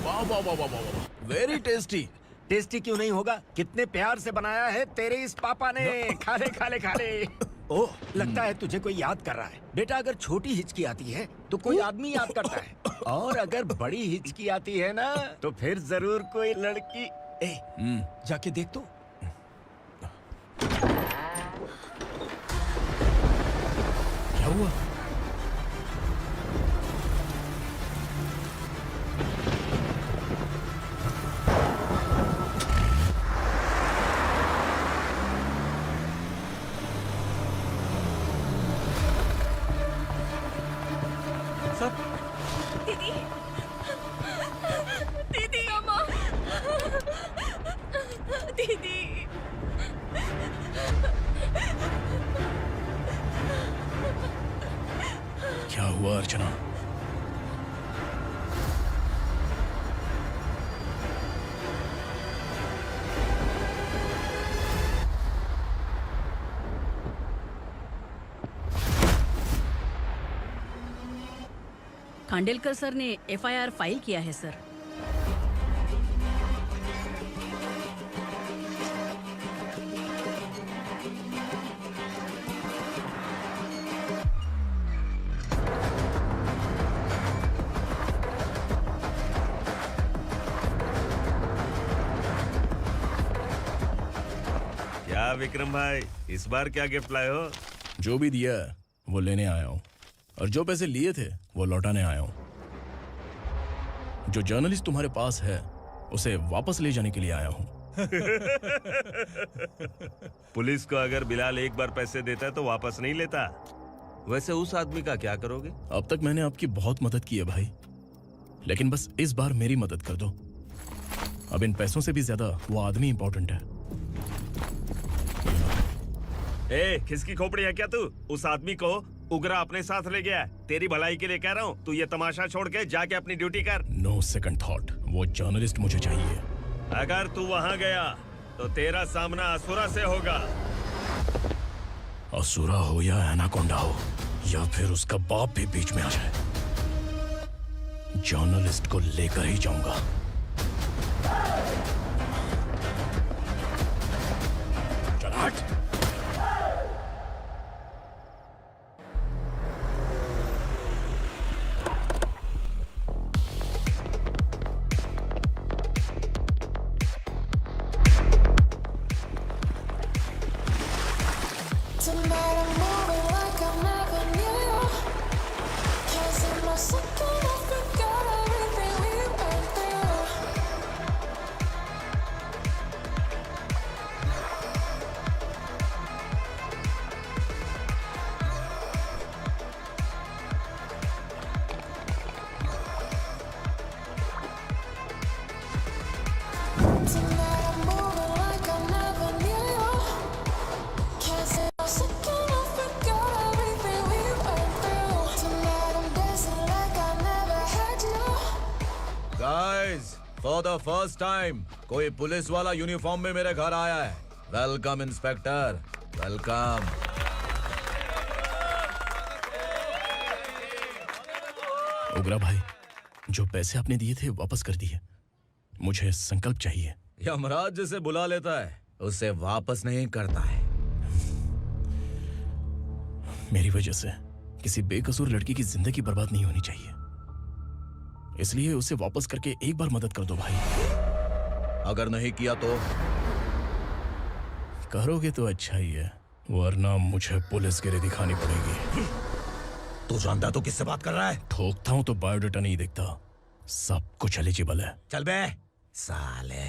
वाह वाह वाह वाह वाह, वेरी टेस्टी। टेस्टी क्यों नहीं होगा? कितने प्यार से बनाया है तेरे इस पापा ने। खा ले खा ले खा ले। ओह, लगता है तुझे कोई याद कर रहा है। बेटा, अगर छोटी हिचकी आती है तो कोई आदमी याद करता है, और अगर बड़ी हिचकी आती है ना तो फिर जरूर कोई लड़की। जाके देख तो। क्या हुआ? दीदी, दीदी, अम्मा, दीदी। क्या हुआ अर्चना? खांडेलकर सर ने एफआईआर फाइल किया है सर। क्या विक्रम भाई, इस बार क्या गिफ्ट लाए हो? जो भी दिया है वो लेने आया हूँ, और जो पैसे लिए थे वो लौटाने आया हूँ। जो जर्नलिस्ट तुम्हारे पास है उसे वापस ले जाने के लिए आया हूँ। पुलिस को अगर बिलाल एक बार पैसे देता है तो वापस नहीं लेता। वैसे उस आदमी का क्या करोगे? अब तक मैंने आपकी बहुत मदद की है भाई, लेकिन बस इस बार मेरी मदद कर दो। अब इन पैसों से भी ज्यादा वो आदमी इंपॉर्टेंट है। ए, किसकी खोपड़ी है क्या तू? उस आदमी को उगरा अपने साथ ले गया। तेरी भलाई के लिए कह रहा हूँ, तू ये तमाशा छोड़ के जाके अपनी ड्यूटी कर। नो सेकंड थॉट, वो जर्नलिस्ट मुझे चाहिए। अगर तू वहाँ गया तो तेरा सामना असुरा से होगा। असुरा हो या एनाकोंडा हो, या फिर उसका बाप भी बीच में आ जाए, जर्नलिस्ट को लेकर ही जाऊंगा। चल हट। फॉर द फर्स्ट टाइम कोई पुलिस वाला यूनिफॉर्म में मेरे घर आया है। Welcome inspector, welcome. उगरा भाई, जो पैसे आपने दिए थे वापस कर दिए। मुझे संकल्प चाहिए। यमराज जिसे बुला लेता है उसे वापस नहीं करता है। मेरी वजह से किसी बेकसूर लड़की की जिंदगी बर्बाद नहीं होनी चाहिए, इसलिए उसे वापस करके एक बार मदद कर दो भाई। अगर नहीं किया तो? करोगे तो अच्छा ही है, वरना मुझे पुलिसगिरी दिखानी पड़ेगी। तू जानता तो किससे बात कर रहा है? ठोकता हूं तो बायोडाटा नहीं दिखता, सब कुछ एलिजिबल है। चल बे साले।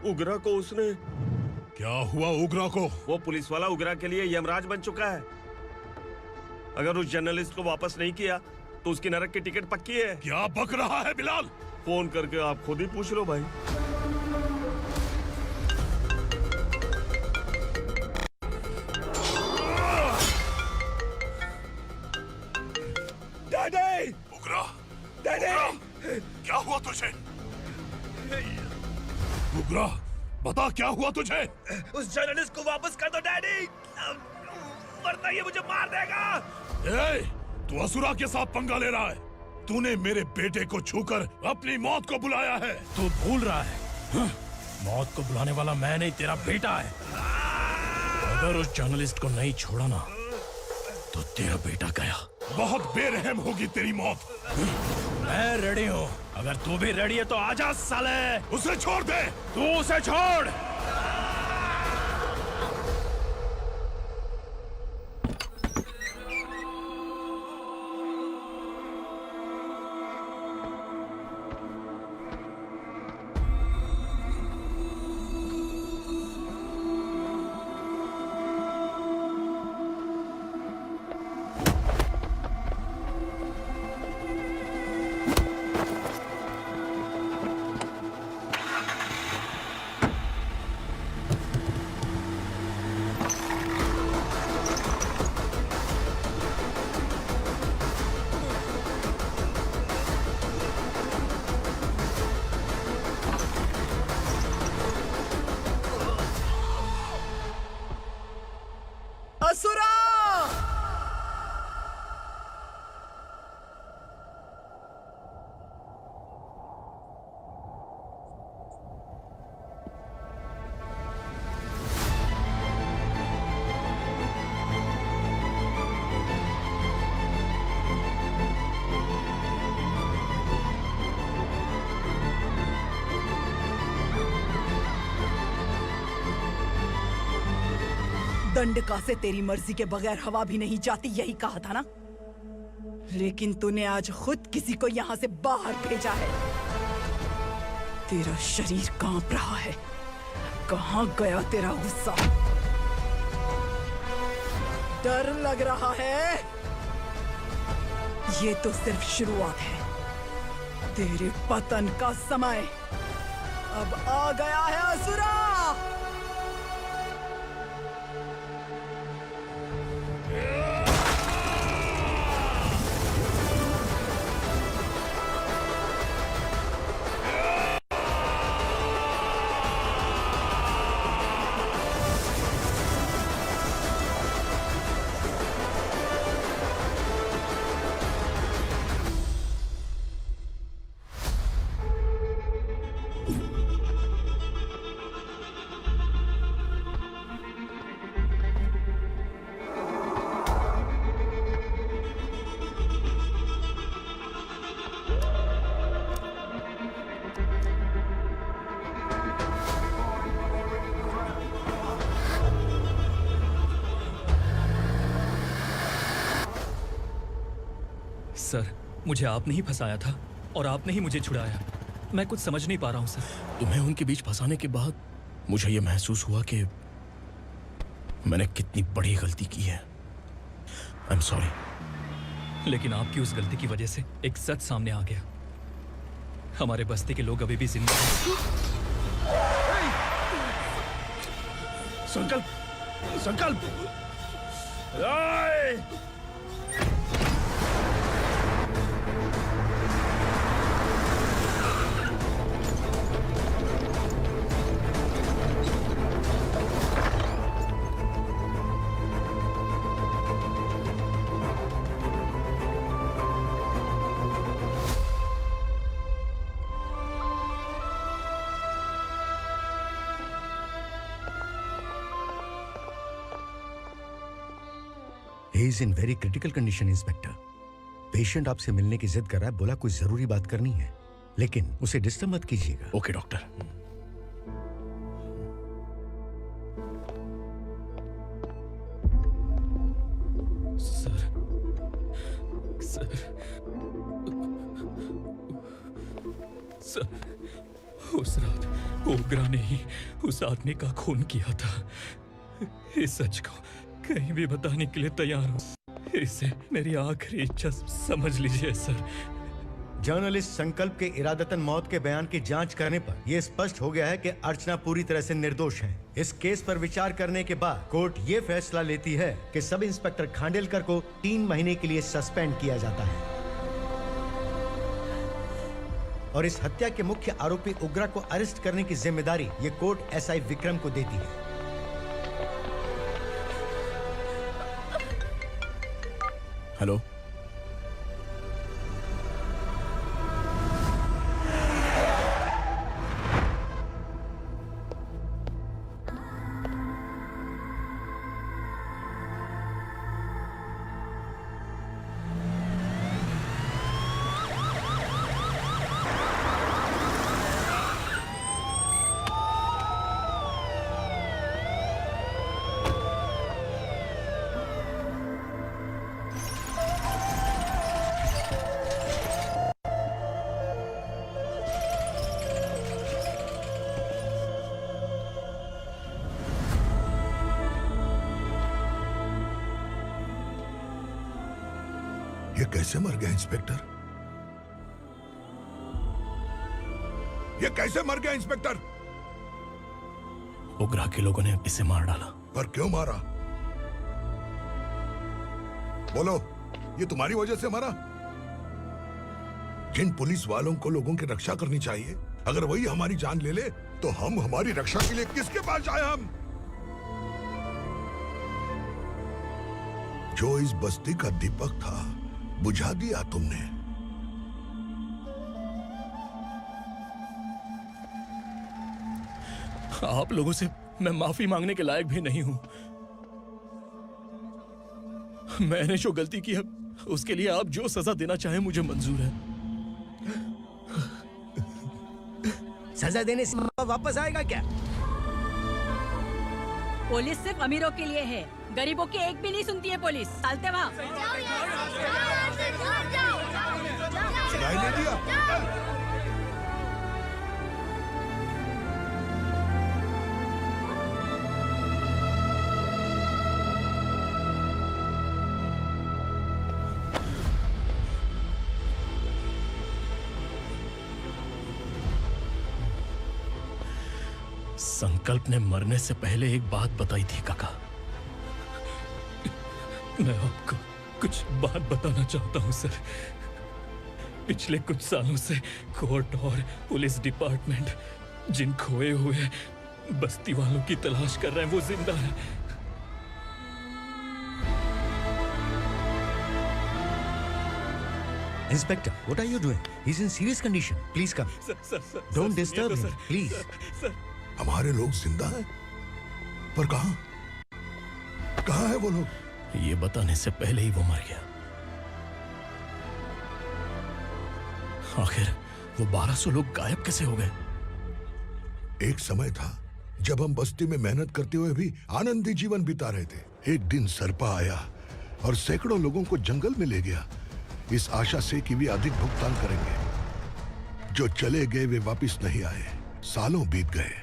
उग्रा को उसने। क्या हुआ उग्रा को? वो पुलिस वाला उग्रा के लिए यमराज बन चुका है। अगर उस जर्नलिस्ट को वापस नहीं किया तो उसकी नरक की टिकट पक्की है। क्या बक रहा है बिलाल? फोन करके आप खुद ही पूछ लो भाई। डैडी! उग्रा! डैडी! क्या हुआ तुझे? उग्रा, बता क्या हुआ तुझे? उस जर्नलिस्ट को वापस कर दो डैडी, वरना ये मुझे मार देगा। ए, तू असुरा के साथ पंगा ले रहा है। तूने मेरे बेटे को छूकर अपनी मौत को बुलाया है। तू भूल रहा है, हाँ? मौत को बुलाने वाला मैं नहीं, तेरा बेटा है। अगर उस जर्नलिस्ट को नहीं छोड़ा ना तो तेरा बेटा गया। बहुत बेरहम होगी तेरी मौत। मैं रेडी हूँ, अगर तू भी रेडी है तो आजा साले। उसे छोड़ दे। तू उसे छोड़। असुरा! दंडका से तेरी मर्जी के बगैर हवा भी नहीं जाती, यही कहा था ना? लेकिन तूने आज खुद किसी को यहाँ से बाहर भेजा है। तेरा शरीर कांप रहा है। कहाँ गया तेरा गुस्सा? डर लग रहा है? ये तो सिर्फ शुरुआत है। तेरे पतन का समय अब आ गया है असुरा। सर, मुझे आपने ही फंसाया था और आपने ही मुझे छुड़ाया। मैं कुछ समझ नहीं पा रहा हूँ सर। तुम्हें उनके बीच फंसाने के बाद मुझे यह महसूस हुआ कि मैंने कितनी बड़ी गलती की है। I am sorry. लेकिन आपकी उस गलती की वजह से एक सच सामने आ गया। हमारे बस्ती के लोग अभी भी जिंदा हैं। संकल्प, संकल्प। He is in very critical condition, inspector. Patient आपसे मिलने की जिद कर रहा है, बोला कोई जरूरी बात करनी है, लेकिन उसे डिस्टर्ब मत कीजिएगा। Okay doctor. Sir, sir, sir, उस रात ओग्रा ने ही उस आदमी का खून किया था। इस सच को कहीं भी बताने के लिए तैयार हूँ। इसे मेरी आखिरी इच्छा समझ लीजिए सर। जर्नलिस्ट संकल्प के इरादतन मौत के बयान की जांच करने पर यह स्पष्ट हो गया है कि अर्चना पूरी तरह से निर्दोष है। इस केस पर विचार करने के बाद कोर्ट ये फैसला लेती है कि सब इंस्पेक्टर खांडेलकर को 3 महीने के लिए सस्पेंड किया जाता है और इस हत्या के मुख्य आरोपी उग्रा को अरेस्ट करने की जिम्मेदारी ये कोर्ट एसआई विक्रम को देती है। हेलो, ये कैसे मर गया इंस्पेक्टर? ये कैसे मर गया इंस्पेक्टर? उग्रा के लोगों ने इसे मार डाला। पर क्यों मारा? बोलो, ये तुम्हारी वजह से मरा? जिन पुलिस वालों को लोगों की रक्षा करनी चाहिए, अगर वही हमारी जान ले ले तो हम हमारी रक्षा के लिए किसके पास जाए? हम जो इस बस्ती का दीपक था बुझा दिया तुमने। आप लोगों से मैं माफी मांगने के लायक भी नहीं हूं। मैंने जो गलती की है उसके लिए आप जो सजा देना चाहें मुझे मंजूर है। सजा देने से वापस आएगा क्या? पुलिस सिर्फ अमीरों के लिए है, गरीबों की एक भी नहीं सुनती है पुलिस। चलते वहाँ। सुनाई नहीं दिया? संकल्प ने मरने से पहले एक बात बताई थी काका। मैं आपको कुछ बात बताना चाहता हूं सर। पिछले कुछ सालों से कोर्ट और पुलिस डिपार्टमेंट जिन खोए हुए बस्ती वालों की तलाश कर रहे हैं वो जिंदा है। Inspector, what are you doing? He's in serious condition. Please come. Don't disturb him, please. हमारे लोग जिंदा हैं? पर कहां? कहां है वो लोग? ये बताने से पहले ही वो मर गया। आखिर वो 1200 लोग गायब कैसे हो गए? एक समय था जब हम बस्ती में मेहनत करते हुए भी आनंदी जीवन बिता रहे थे। एक दिन सरपा आया और सैकड़ों लोगों को जंगल में ले गया, इस आशा से कि वे अधिक भुगतान करेंगे। जो चले गए वे वापस नहीं आए। सालों बीत गए।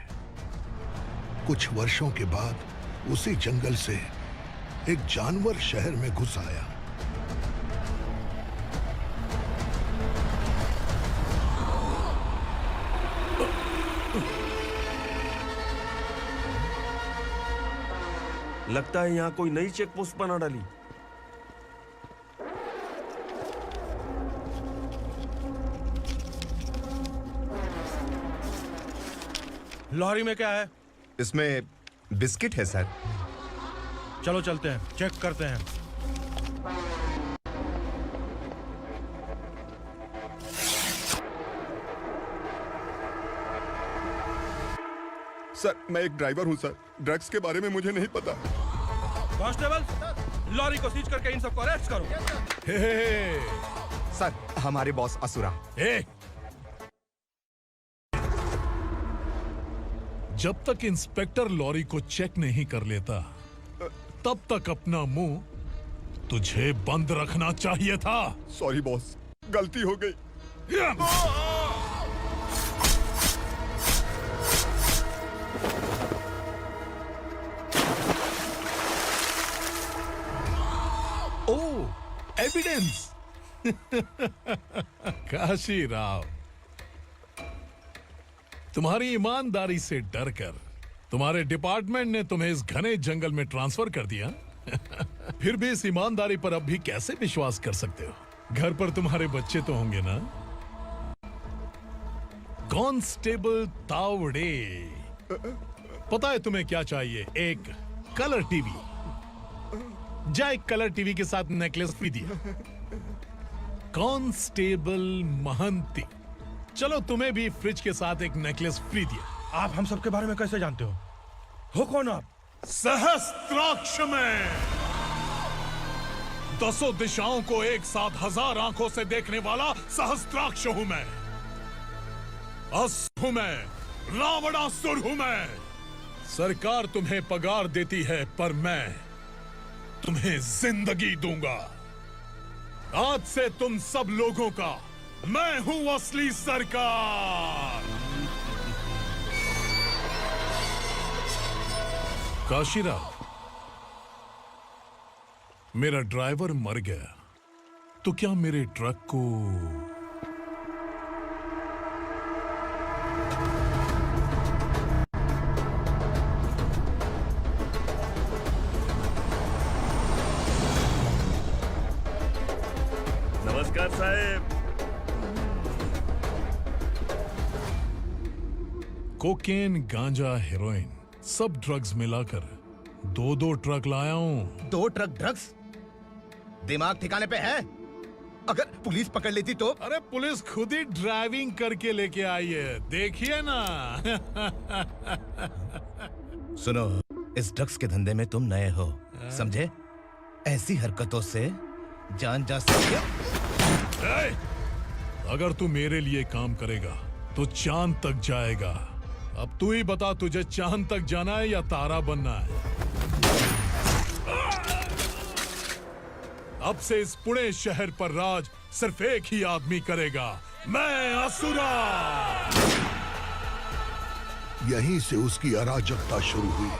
कुछ वर्षों के बाद उसी जंगल से एक जानवर शहर में घुस आया। लगता है यहाँ कोई नई चेक पोस्ट बना डाली। लॉरी में क्या है? इसमें बिस्किट है सर। चलो चलते हैं, चेक करते हैं। सर, मैं एक ड्राइवर हूं सर। ड्रग्स के बारे में मुझे नहीं पता। कांस्टेबल, लॉरी को सीज करके इन सबको अरेस्ट करो। सर, हमारे बॉस असुरा। जब तक इंस्पेक्टर लॉरी को चेक नहीं कर लेता तब तक अपना मुंह तुझे बंद रखना चाहिए था। सॉरी बॉस, गलती हो गई। एविडेंस। काशी राव, तुम्हारी ईमानदारी से डरकर तुम्हारे डिपार्टमेंट ने तुम्हें इस घने जंगल में ट्रांसफर कर दिया। फिर भी इस ईमानदारी पर अब भी कैसे विश्वास कर सकते हो? घर पर तुम्हारे बच्चे तो होंगे ना? कांस्टेबल तावड़े, पता है तुम्हें क्या चाहिए? एक कलर टीवी। जा एक कलर टीवी के साथ नेकलेस भी दिया। कांस्टेबल महंती, चलो तुम्हें भी फ्रिज के साथ एक नेकलेस फ्री दिया। आप हम सबके बारे में कैसे जानते हो कौन आप? सहस्त्राक्ष में 10 दिशाओं को एक साथ 1000 आंखों से देखने वाला सहस्त्राक्ष हूं मैं। असुर हूं मैं, रावणासुर हूं मैं। सरकार तुम्हें पगार देती है, पर मैं तुम्हें जिंदगी दूंगा। आज से तुम सब लोगों का मैं हूं असली सरकार। काशीराव, मेरा ड्राइवर मर गया तो क्या मेरे ट्रक को नमस्कार साहब। कोकेन, गांजा, हेरोइन, सब ड्रग्स मिलाकर 2 ट्रक लाया हूं। 2 ट्रक ड्रग्स? दिमाग ठिकाने पे है? अगर पुलिस पकड़ लेती तो? अरे पुलिस खुद ही ड्राइविंग करके लेके आई है, देखिए ना। सुनो, इस ड्रग्स के धंधे में तुम नए हो, समझे? ऐसी हरकतों से जान जा सकती है। अगर तू मेरे लिए काम करेगा तो चांद तक जाएगा। अब तू ही बता, तुझे चांद तक जाना है या तारा बनना है? अब से इस पुणे शहर पर राज सिर्फ एक ही आदमी करेगा, मैं असुरा। यहीं से उसकी अराजकता शुरू हुई।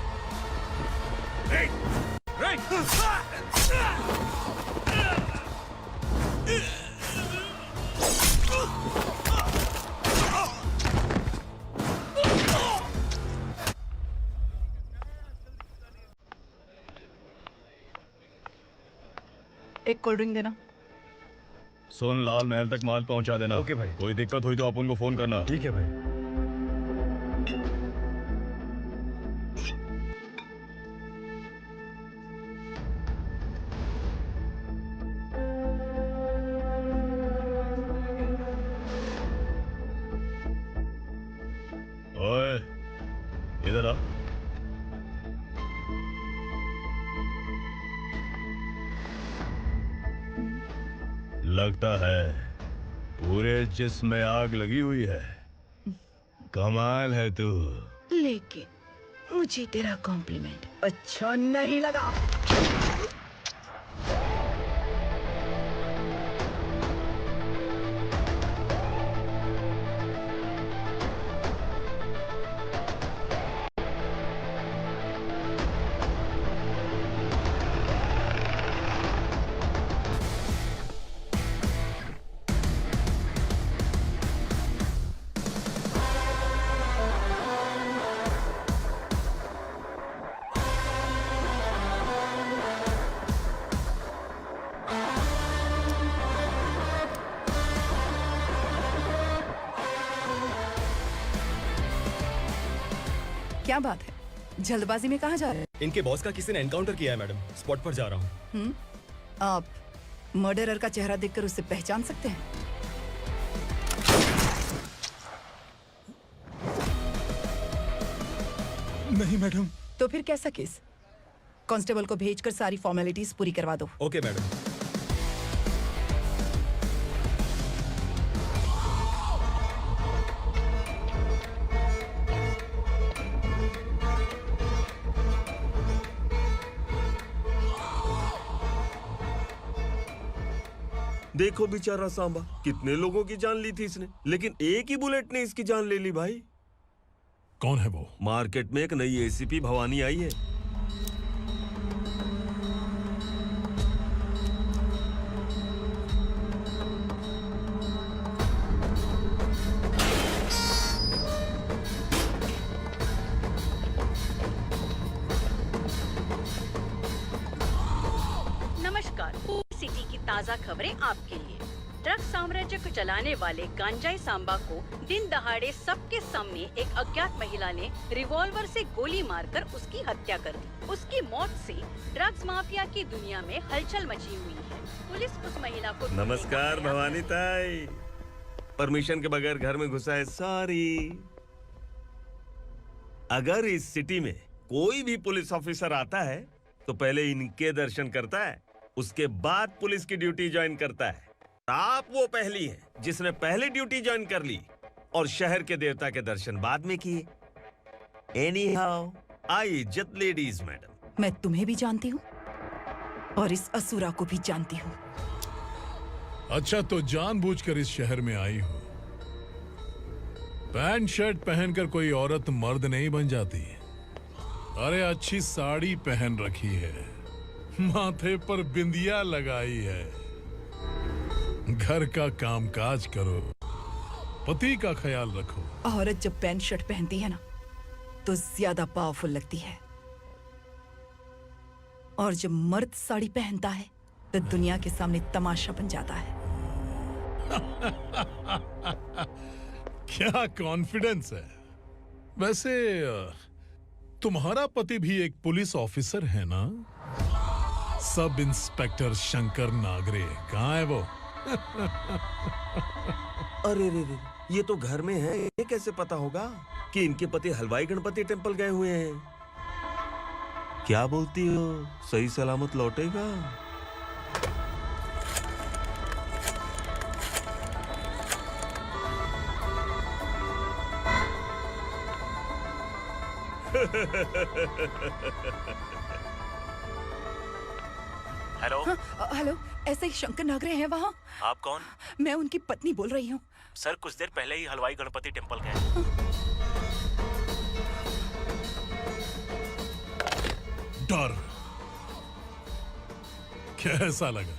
एक कोल्ड ड्रिंक देना। सोन लाल महल तक माल पहुंचा देना। ओके भाई। कोई दिक्कत हुई तो आप उनको फोन करना। ठीक है भाई। ओए, इधर आ। लगता है पूरे जिस्म में आग लगी हुई है। कमाल है तू। लेकिन मुझे तेरा कॉम्प्लीमेंट अच्छा नहीं लगा। क्या बात है, जल्दबाजी में कहाँ जा रहे हैं? इनके बॉस का किसी ने एनकाउंटर किया है मैडम, स्पॉट पर जा रहा हूँ। आप मर्डरर का चेहरा देखकर उसे पहचान सकते हैं? नहीं मैडम। तो फिर कैसा केस? कांस्टेबल को भेजकर सारी फॉर्मेलिटीज पूरी करवा दो। Okay madam. देखो बेचारा सांबा, कितने लोगों की जान ली थी इसने, लेकिन एक ही बुलेट ने इसकी जान ले ली भाई। कौन है वो? मार्केट में एक नई एसीपी भवानी आई है। ताज़ा खबरें आपके लिए। ड्रग्स साम्राज्य को चलाने वाले गांजाई सांबा को दिन दहाड़े सबके सामने एक अज्ञात महिला ने रिवॉल्वर से गोली मारकर उसकी हत्या कर दी। उसकी मौत से ड्रग्स माफिया की दुनिया में हलचल मची हुई है। पुलिस उस महिला को नमस्कार भवानी ताई। परमिशन के बगैर घर में घुसा है, सॉरी। अगर इस सिटी में कोई भी पुलिस ऑफिसर आता है तो पहले इनके दर्शन करता है, उसके बाद पुलिस की ड्यूटी ज्वाइन करता है। आप वो पहली हैं जिसने पहले ड्यूटी ज्वाइन कर ली और शहर के देवता के दर्शन बाद में किए। एनीहाउ, आई इज्जत लेडीज मैडम। मैं तुम्हें भी जानती हूँ और इस असुरा को भी जानती हूँ। अच्छा, तो जानबूझकर इस शहर में आई हो। पैंट शर्ट पहनकर कोई औरत मर्द नहीं बन जाती। अरे अच्छी साड़ी पहन रखी है, माथे पर बिंदिया लगाई है, घर का कामकाज करो, पति का ख्याल रखो। औरत जब पैंट शर्ट पहनती है ना तो ज्यादा पावरफुल लगती है, और जब मर्द साड़ी पहनता है तो दुनिया के सामने तमाशा बन जाता है। क्या कॉन्फिडेंस है। वैसे तुम्हारा पति भी एक पुलिस ऑफिसर है ना? सब इंस्पेक्टर शंकर नागरे, कहाँ है वो? अरे रे रे, ये तो घर में है। ये कैसे पता होगा कि इनके पति हलवाई गणपति टेम्पल गए हुए हैं? क्या बोलती हो, सही सलामत लौटेगा? हेलो। हेलो, ऐसे ही शंकर नागरे हैं वहाँ? आप कौन? मैं उनकी पत्नी बोल रही हूँ। सर कुछ देर पहले ही हलवाई गणपति टेम्पल गए। डर कैसा लगा?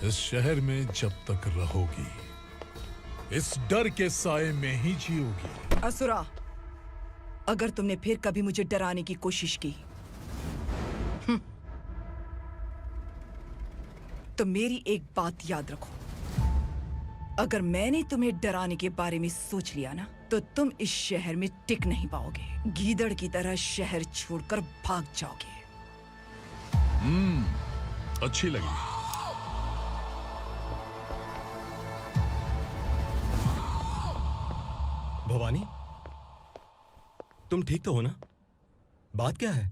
इस शहर में जब तक रहोगी इस डर के साए में ही जियोगी। असुरा, अगर तुमने फिर कभी मुझे डराने की कोशिश की तो मेरी एक बात याद रखो, अगर मैंने तुम्हें डराने के बारे में सोच लिया ना तो तुम इस शहर में टिक नहीं पाओगे। गीदड़ की तरह शहर छोड़कर भाग जाओगे। अच्छी लगी। भवानी, तुम ठीक तो हो ना? बात क्या है?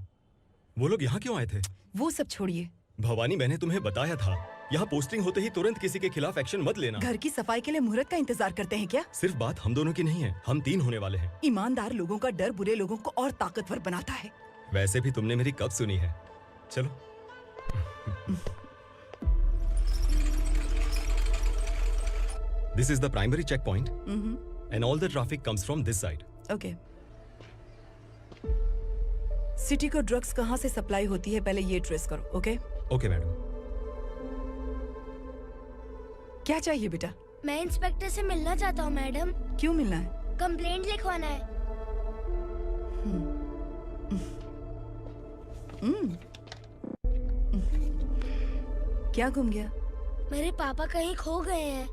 वो लोग यहाँ क्यों आए थे? वो सब छोड़िए। भवानी, मैंने तुम्हें बताया था यहाँ पोस्टिंग होते ही तुरंत किसी के खिलाफ एक्शन मत लेना। घर की सफाई के लिए मुहूर्त का इंतजार करते हैं क्या? सिर्फ बात हम दोनों की नहीं है, हम 3 होने वाले हैं। ईमानदार लोगों का डर बुरे लोगों को और ताकतवर बनाता है। वैसे भी तुमने मेरी कब सुनी है। चलो। This is the primary checkpoint, and all the traffic comes from this side. Okay. City को ड्रग्स कहाँ से सप्लाई होती है पहले ये ट्रेस करो, ओके? Okay madam. क्या चाहिए बेटा? मैं इंस्पेक्टर से मिलना चाहता हूँ मैडम। क्यों मिलना है? कंप्लेंट लिखवाना है। क्या गुम गया? मेरे पापा कहीं खो गए हैं।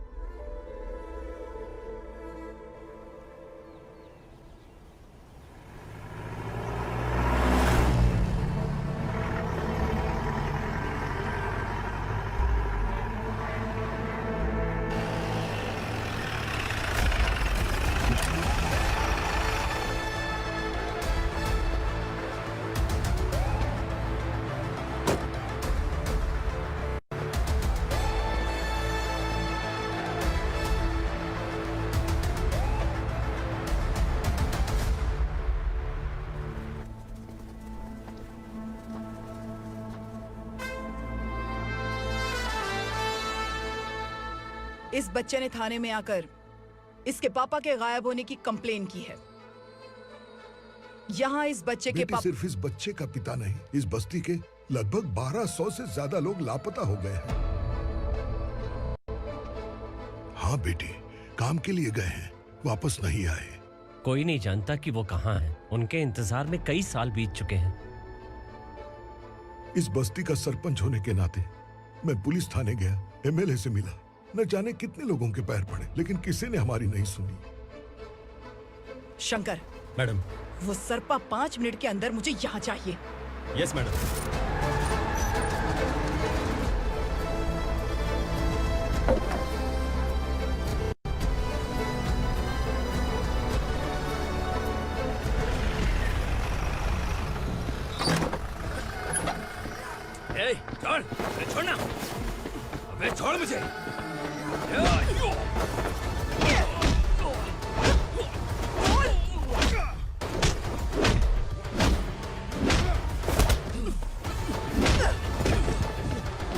इस बच्चे ने थाने में आकर इसके पापा के गायब होने की कंप्लेन की है। यहाँ इस बच्चे के पापा सिर्फ इस बच्चे का पिता नहीं, इस बस्ती के लगभग 1200 से ज्यादा लोग लापता हो गए हैं। हाँ बेटी, काम के लिए गए हैं, वापस नहीं आए। कोई नहीं जानता कि वो कहाँ हैं। उनके इंतजार में कई साल बीत चुके हैं। इस बस्ती का सरपंच होने के नाते मैं पुलिस थाने गया, एमएलए से मिला, न जाने कितने लोगों के पैर पड़े, लेकिन किसी ने हमारी नहीं सुनी। शंकर, मैडम। वो सरपा 5 मिनट के अंदर मुझे यहाँ चाहिए। Yes madam. छोड़, छोड़ना, अबे छोड़ मुझे।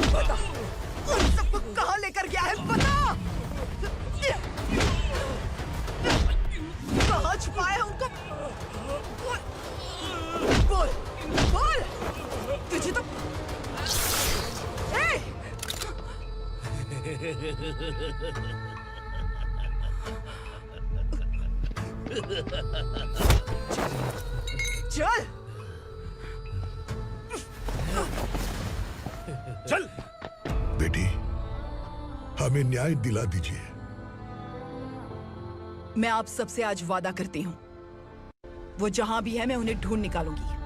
बता, उन सबको कहाँ लेकर गया है, बता। कहाँ छुपाया है उनको? बोल, बोल, तुझे तो चल चल बेटी, हमें न्याय दिला दीजिए। मैं आप सबसे आज वादा करती हूँ, वो जहां भी है मैं उन्हें ढूंढ निकालूंगी।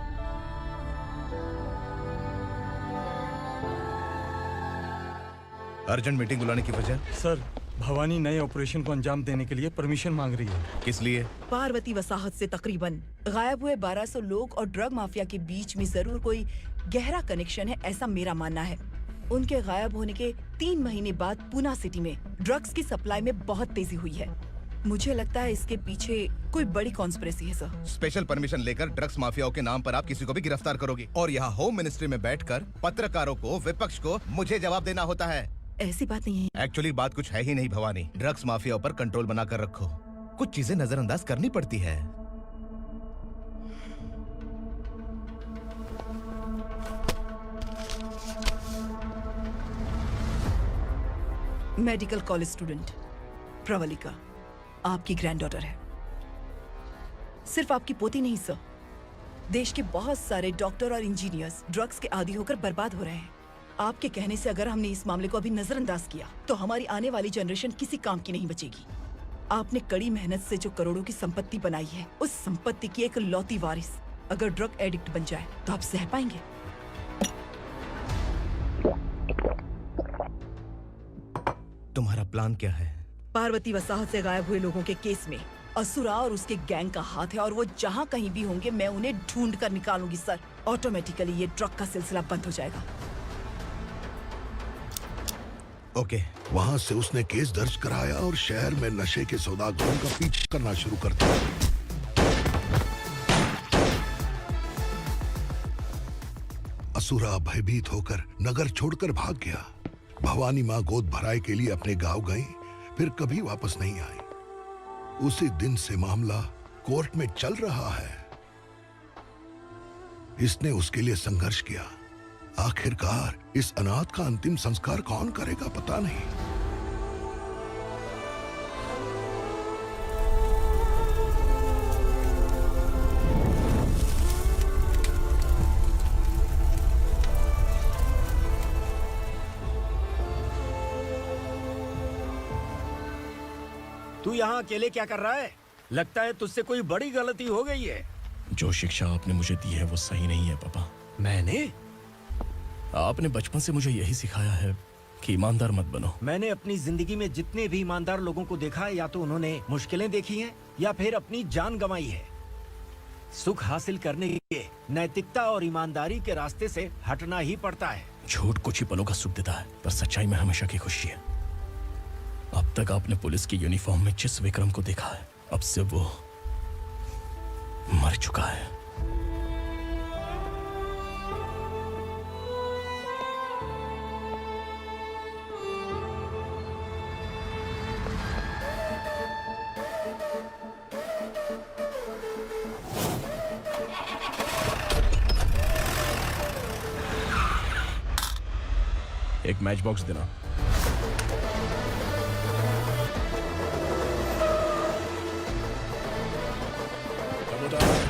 अर्जेंट मीटिंग बुलाने की वजह? सर, भवानी नए ऑपरेशन को अंजाम देने के लिए परमिशन मांग रही है। किस लिए? पार्वती वसाहत से तकरीबन गायब हुए 1200 लोग और ड्रग माफिया के बीच में जरूर कोई गहरा कनेक्शन है, ऐसा मेरा मानना है। उनके गायब होने के 3 महीने बाद पूना सिटी में ड्रग्स की सप्लाई में बहुत तेजी हुई है। मुझे लगता है इसके पीछे कोई बड़ी कॉन्स्पिरेसी है सर। स्पेशल परमिशन लेकर ड्रग्स माफियाओं के नाम पर आप किसी को भी गिरफ्तार करोगे और यहाँ होम मिनिस्ट्री में बैठकर पत्रकारों को, विपक्ष को मुझे जवाब देना होता है। ऐसी बात नहीं है। एक्चुअली बात कुछ है ही नहीं भवानी। ड्रग्स माफिया पर कंट्रोल बनाकर रखो, कुछ चीजें नजरअंदाज करनी पड़ती है। मेडिकल कॉलेज स्टूडेंट प्रवलिका आपकी ग्रैंडडॉटर है। सिर्फ आपकी पोती नहीं सर, देश के बहुत सारे डॉक्टर और इंजीनियर्स ड्रग्स के आदी होकर बर्बाद हो रहे हैं। आपके कहने से अगर हमने इस मामले को अभी नजरअंदाज किया तो हमारी आने वाली जनरेशन किसी काम की नहीं बचेगी। आपने कड़ी मेहनत से जो करोड़ों की संपत्ति बनाई है, उस संपत्ति की एक लौती वारिस अगर ड्रग एडिक्ट बन जाए तो आप सह पाएंगे? तुम्हारा प्लान क्या है? पार्वती वसाहत से गायब हुए लोगों के केस में असुरा और उसके गैंग का हाथ है और वो जहाँ कहीं भी होंगे मैं उन्हें ढूंढ कर निकालूंगी सर। ऑटोमेटिकली ये ड्रग का सिलसिला बंद हो जाएगा। ओके। वहाँ से उसने केस दर्ज कराया और शहर में नशे के सौदागरों का पीछा करना शुरू कर दिया। असुरा भयभीत होकर नगर छोड़कर भाग गया। भवानी माँ गोद भराई के लिए अपने गांव गई, फिर कभी वापस नहीं आई। उसी दिन से मामला कोर्ट में चल रहा है। इसने उसके लिए संघर्ष किया। आखिरकार इस अनाथ का अंतिम संस्कार कौन करेगा पता नहीं। तू यहाँ अकेले क्या कर रहा है? लगता है तुझसे कोई बड़ी गलती हो गई है। जो शिक्षा आपने मुझे दी है वो सही नहीं है पापा। मैंने? आपने बचपन से मुझे यही सिखाया है कि ईमानदार मत बनो। मैंने अपनी जिंदगी में जितने भी ईमानदार लोगों को देखा है, या तो उन्होंने मुश्किलें देखी हैं या फिर अपनी जान गंवाई है। सुख हासिल करने के लिए नैतिकता और ईमानदारी के रास्ते से हटना ही पड़ता है। झूठ कुछ ही पलों का सुख देता है, पर सच्चाई में हमेशा की खुशी है। अब तक आपने पुलिस की यूनिफॉर्म में जिस विक्रम को देखा है, अब से वो मर चुका है। एक मैच बॉक्स देना।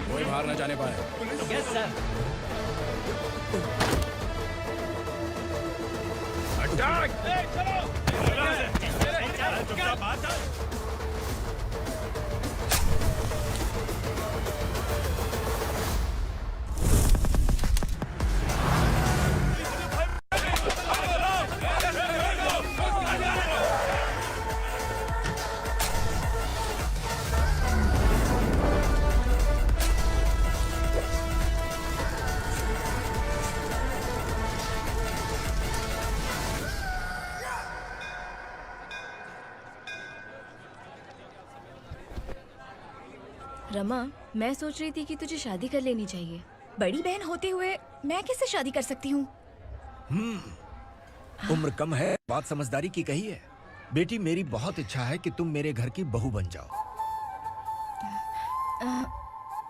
कोई बाहर न जाने पाए। Yes sir. रमा, मैं सोच रही थी कि तुझे शादी कर लेनी चाहिए। बड़ी बहन होते हुए मैं कैसे शादी कर सकती हूँ? उम्र कम है, बात समझदारी की कही है। बेटी, मेरी बहुत इच्छा है कि तुम मेरे घर की बहू बन जाओ।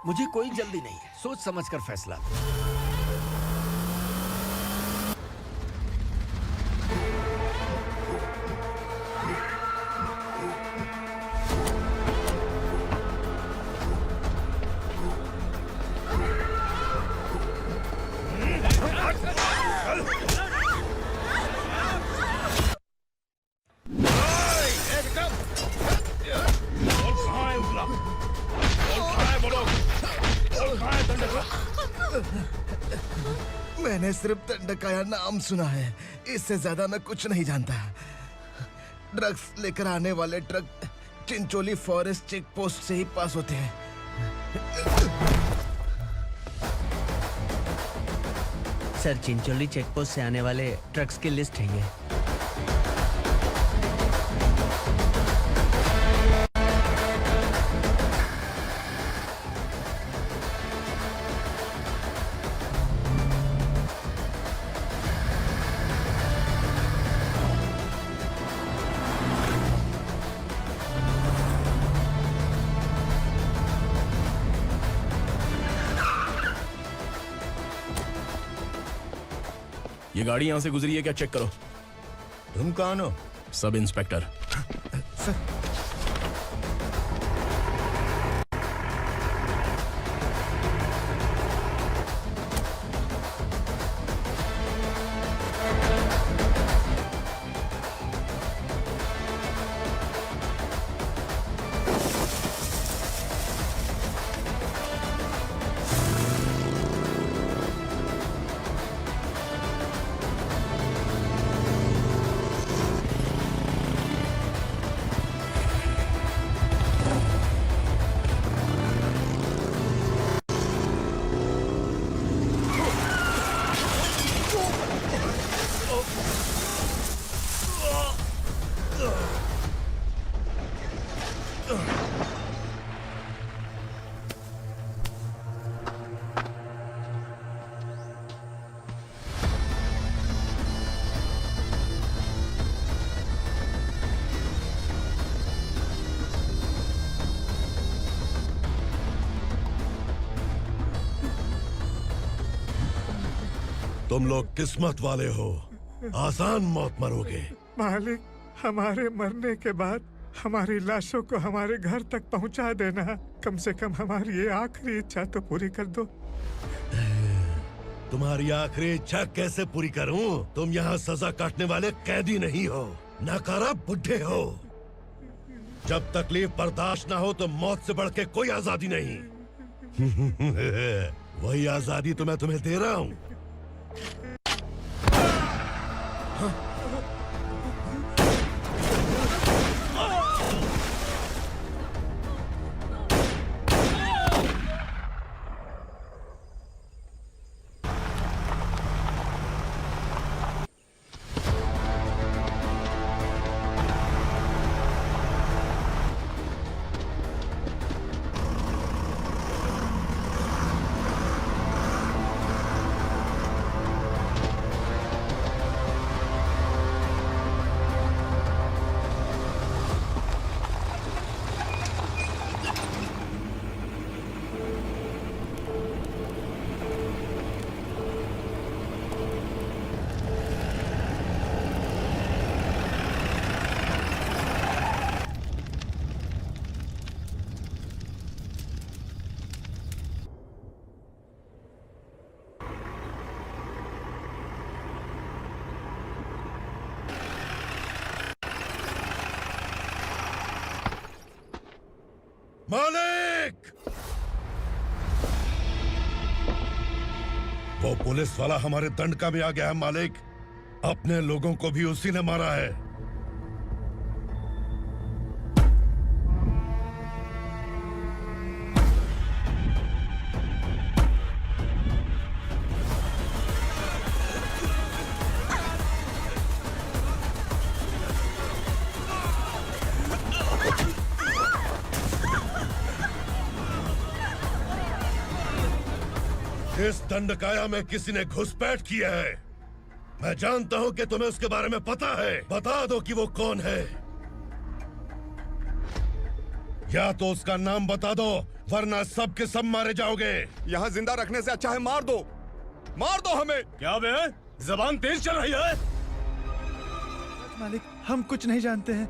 मुझे कोई जल्दी नहीं है, सोच समझ कर फैसला। मैंने सिर्फ दंडकाया नाम सुना है, इससे ज्यादा मैं कुछ नहीं जानता। ड्रग्स लेकर आने वाले truck Chincholi forest check post से ही पास होते हैं। सर, चिंचोली चेक पोस्ट से आने वाले ट्रक्स की लिस्ट है ये। ये गाड़ी यहां से गुजरी है क्या, चेक करो। तुम कौन हो? Sub inspector. तुम लोग किस्मत वाले हो, आसान मौत मरोगे। मालिक, हमारे मरने के बाद हमारी लाशों को हमारे घर तक पहुंचा देना। कम से कम हमारी ये आखिरी इच्छा तो पूरी कर दो। तुम्हारी आखिरी इच्छा कैसे पूरी करूं? तुम यहाँ सजा काटने वाले कैदी नहीं हो, नाकारा बुड्ढे हो। जब तकलीफ बर्दाश्त ना हो तो मौत से बढ़ के कोई आजादी नहीं। वही आजादी तो मैं तुम्हें दे रहा हूँ। मालिक! वो पुलिस वाला हमारे दंडका में आ गया है मालिक। अपने लोगों को भी उसी ने मारा है। इस दंडकाया में किसी ने घुसपैठ किया है। मैं जानता हूं कि तुम्हें उसके बारे में पता है। बता दो कि वो कौन है। या तो उसका नाम बता दो, वरना सब के सब मारे जाओगे। यहाँ जिंदा रखने से अच्छा है मार दो हमें। क्या बे? जबान तेज चल रही है। मालिक, हम कुछ नहीं जानते हैं।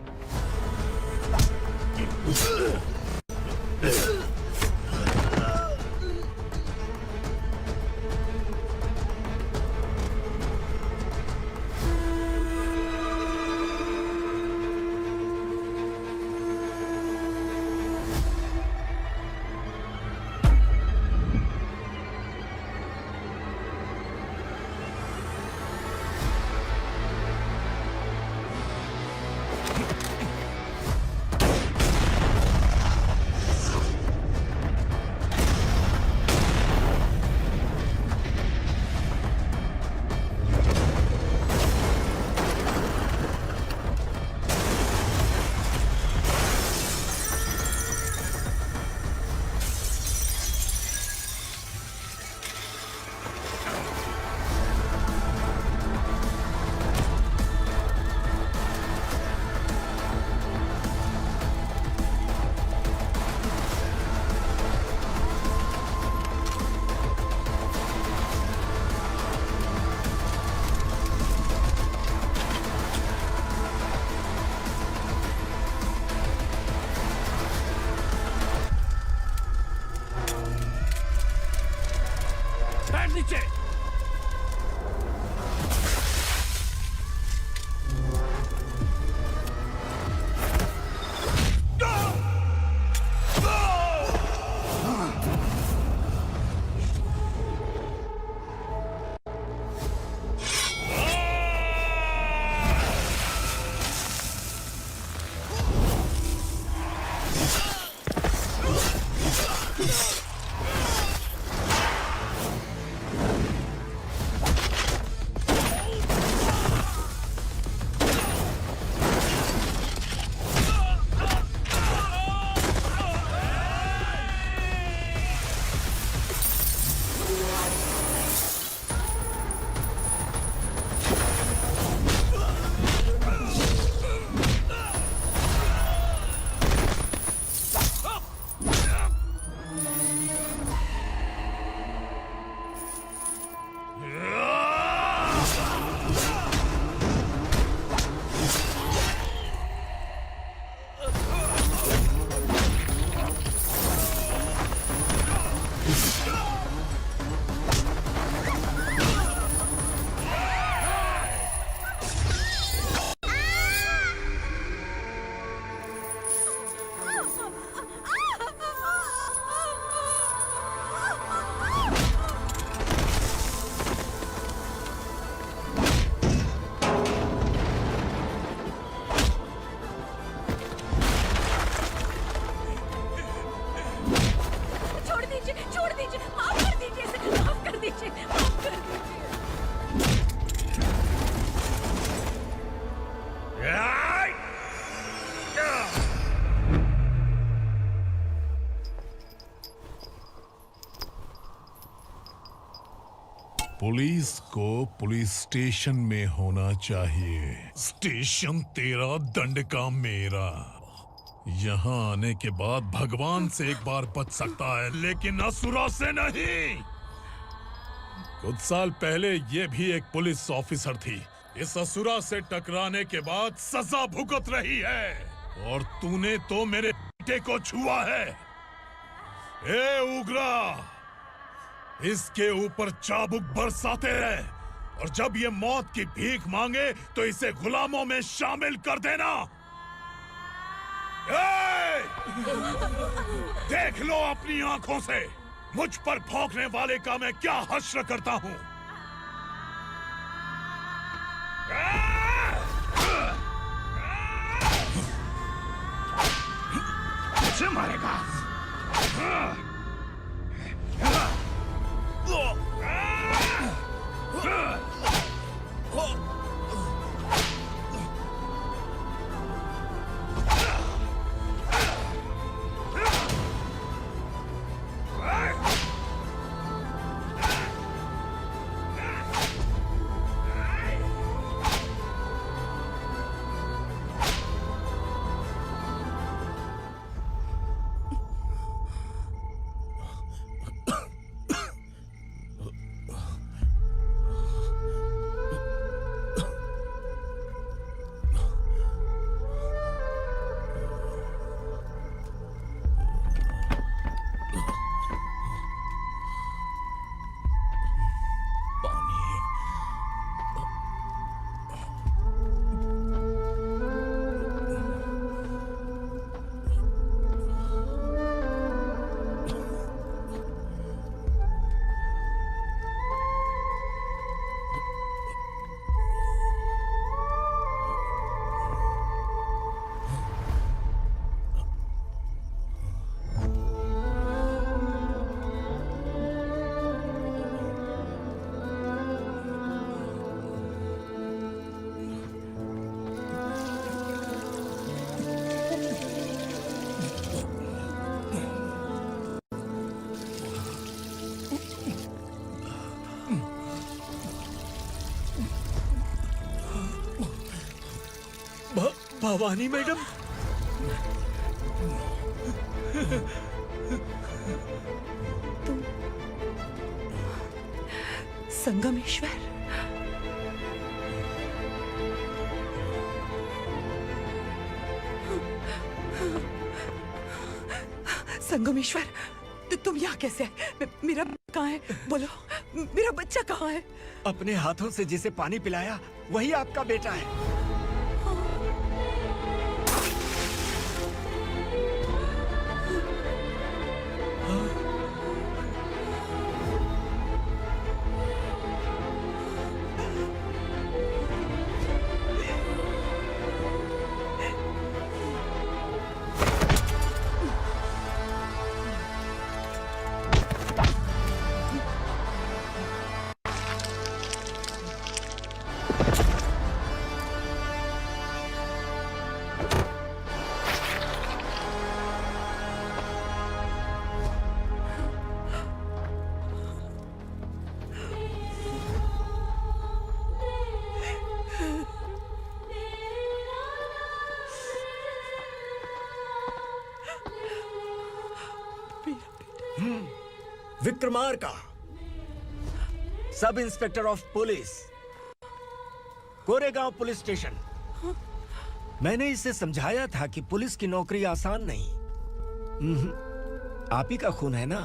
नीचे। पुलिस को पुलिस स्टेशन में होना चाहिए। स्टेशन तेरा, दंडका मेरा। यहाँ आने के बाद भगवान से एक बार बच सकता है, लेकिन असुरा से नहीं। कुछ साल पहले ये भी एक पुलिस ऑफिसर थी। इस असुरा से टकराने के बाद सजा भुगत रही है, और तूने तो मेरे बेटे को छुआ है। ए उग्रा, इसके ऊपर चाबुक बरसाते रहे, और जब ये मौत की भीख मांगे तो इसे गुलामों में शामिल कर देना। देख लो अपनी आंखों से मुझ पर भौंकने वाले का मैं क्या हश्र करता हूँ। मुझे मारेगा। भवानी मैडम, तुम संगमेश्वर? संगमेश्वर, तुम यहाँ कैसे आए? मेरा कहाँ है? बोलो, मेरा बच्चा कहाँ है? अपने हाथों से जिसे पानी पिलाया वही आपका बेटा है। Vikramarka, sub inspector of police, Koregaon police station. मैंने इसे समझाया था कि पुलिस की नौकरी आसान नहीं। आप ही का खून है ना।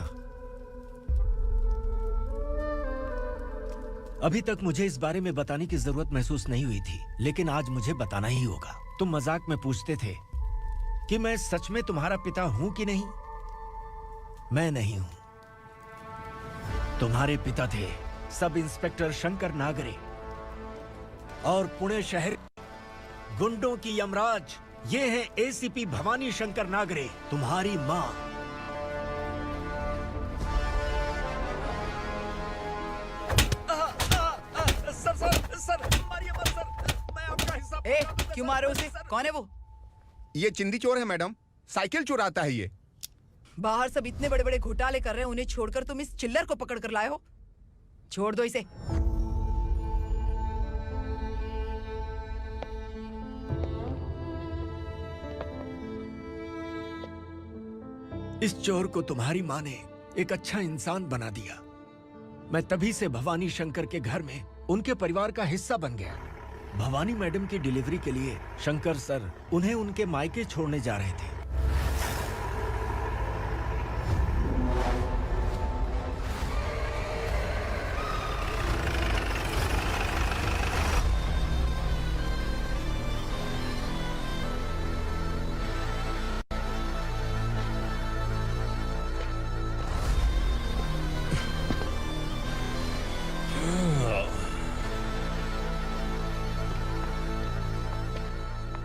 अभी तक मुझे इस बारे में बताने की जरूरत महसूस नहीं हुई थी, लेकिन आज मुझे बताना ही होगा। तुम मजाक में पूछते थे कि मैं सच में तुम्हारा पिता हूं कि नहीं। मैं नहीं हूं। तुम्हारे पिता थे सब इंस्पेक्टर शंकर नागरे, और पुणे शहर गुंडों की यमराज ये है एसीपी भवानी शंकर नागरे, तुम्हारी मां। सर, मारिए मत सर, मैं आपका हिस्सा। क्यों मारे उसे? कौन है वो? ये चिंदी चोर है मैडम, साइकिल चुराता है ये। बाहर सब इतने बड़े बड़े घोटाले कर रहे हैं, उन्हें छोड़कर तुम इस चिल्लर को पकड़ कर लाए हो। छोड़ दो इसे। इस चोर को तुम्हारी माँ ने एक अच्छा इंसान बना दिया। मैं तभी से भवानी शंकर के घर में उनके परिवार का हिस्सा बन गया। भवानी मैडम की डिलीवरी के लिए शंकर सर उन्हें उनके मायके छोड़ने जा रहे थे।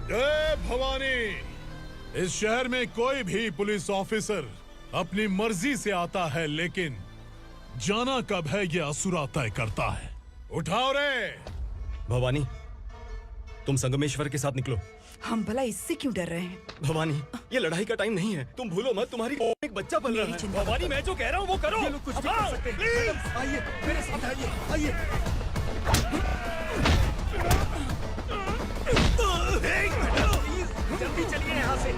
जय भवानी। इस शहर में कोई भी पुलिस ऑफिसर अपनी मर्जी से आता है, लेकिन जाना कब है ये असुरा तय करता है। उठाओ रे। भवानी, तुम संगमेश्वर के साथ निकलो। हम भला इससे क्यों डर रहे हैं? भवानी, ये लड़ाई का टाइम नहीं है। तुम भूलो मत, तुम्हारी एक बच्चा पल रहा है। भवानी, मैं जो कह रहा हूँ वो करो। ये लोग कुछ भी कर सकते हैं। मैडम, आइए मेरे साथ आइए, आइए। जल्दी चलिए यहाँ से।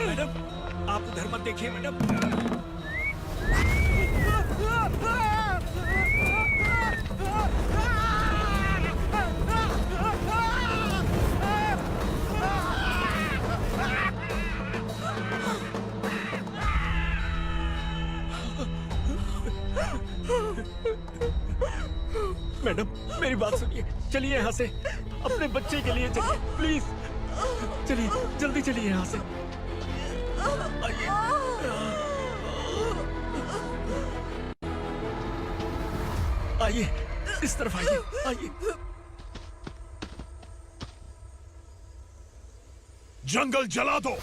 मैडम, आप उधर मत देखिए मैडम। मैडम, मेरी बात सुनिए। चलिए यहाँ से, अपने बच्चे के लिए चलिए, प्लीज। चलिए, जल्दी चलिए यहाँ से। आइए, इस तरफ आइए, आइए। जंगल जला दो।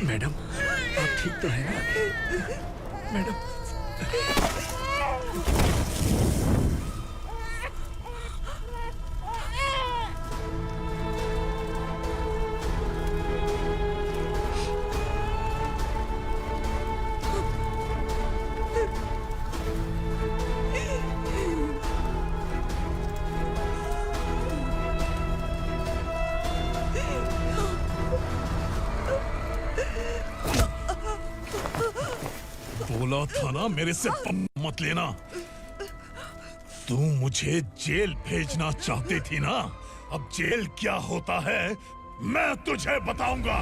मैडम, आप ठीक तो हैं ना? मैडम, बोला था ना मेरे से मत लेना। तू मुझे जेल भेजना चाहती थी ना? अब जेल क्या होता है मैं तुझे बताऊंगा।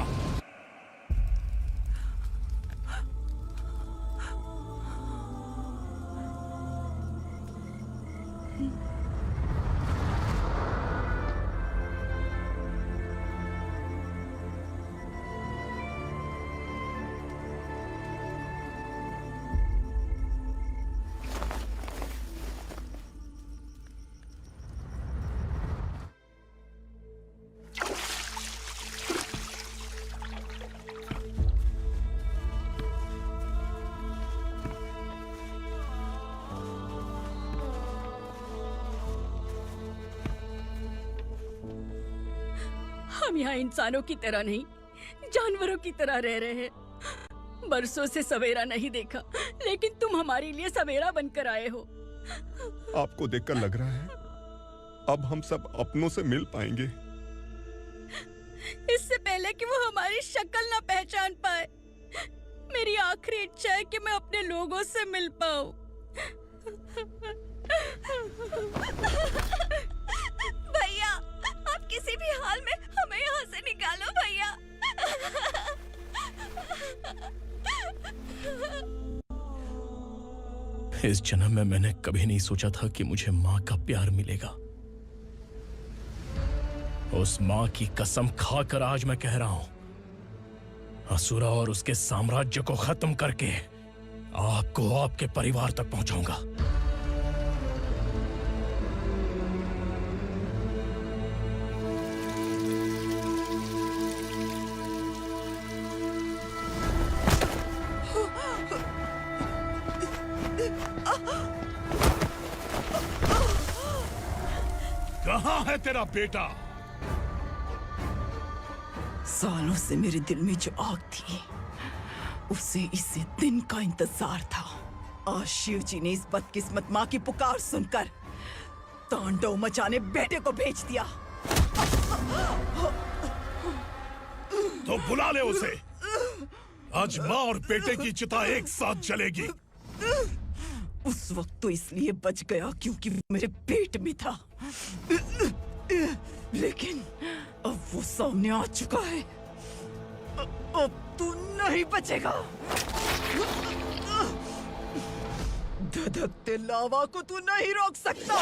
हम यहाँ इंसानों की तरह नहीं, जानवरों की तरह रह रहे हैं। बरसों से सवेरा नहीं देखा, लेकिन तुम हमारे लिए सवेरा बनकर आए हो। आपको देखकर लग रहा है अब हम सब अपनों से मिल पाएंगे। इससे पहले कि वो हमारी शक्ल ना पहचान पाए, मेरी आखिरी इच्छा है कि मैं अपने लोगों से मिल पाऊं। भैया, आप किसी भी हाल में हमें यहाँ से निकालो भैया। इस जन्म में मैंने कभी नहीं सोचा था कि मुझे माँ का प्यार मिलेगा। उस माँ की कसम खाकर आज मैं कह रहा हूं, असुरा और उसके साम्राज्य को खत्म करके आपको आपके परिवार तक पहुंचाऊंगा। कहाँ है तेरा बेटा? सालों से मेरे दिल में जो आग थी, उसे इसी दिन का इंतजार था। आज शिव जी ने इस बदकिस्मत माँ की पुकार सुनकर तांडव मचाने बेटे को भेज दिया। तो बुला ले उसे। आज माँ और बेटे की चिता एक साथ जलेगी। उस वक्त तो इसलिए बच गया क्योंकि वो मेरे पेट में था, लेकिन अब वो सामने आ चुका है। अब तू नहीं बचेगा। धधकते लावा को तू नहीं रोक सकता।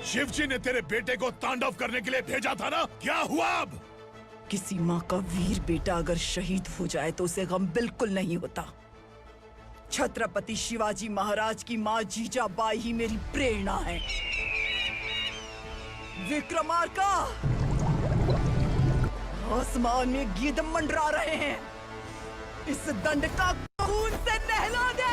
शिवजी ने तेरे बेटे को तांडव करने के लिए भेजा था ना, क्या हुआ अब? किसी माँ का वीर बेटा अगर शहीद हो जाए तो उसे गम बिल्कुल नहीं होता। छत्रपति शिवाजी महाराज की माँ जीजाबाई ही मेरी प्रेरणा है। विक्रमार्का, आसमान में गिद्ध मंडरा रहे हैं, इस दंड का खून से नहला दे।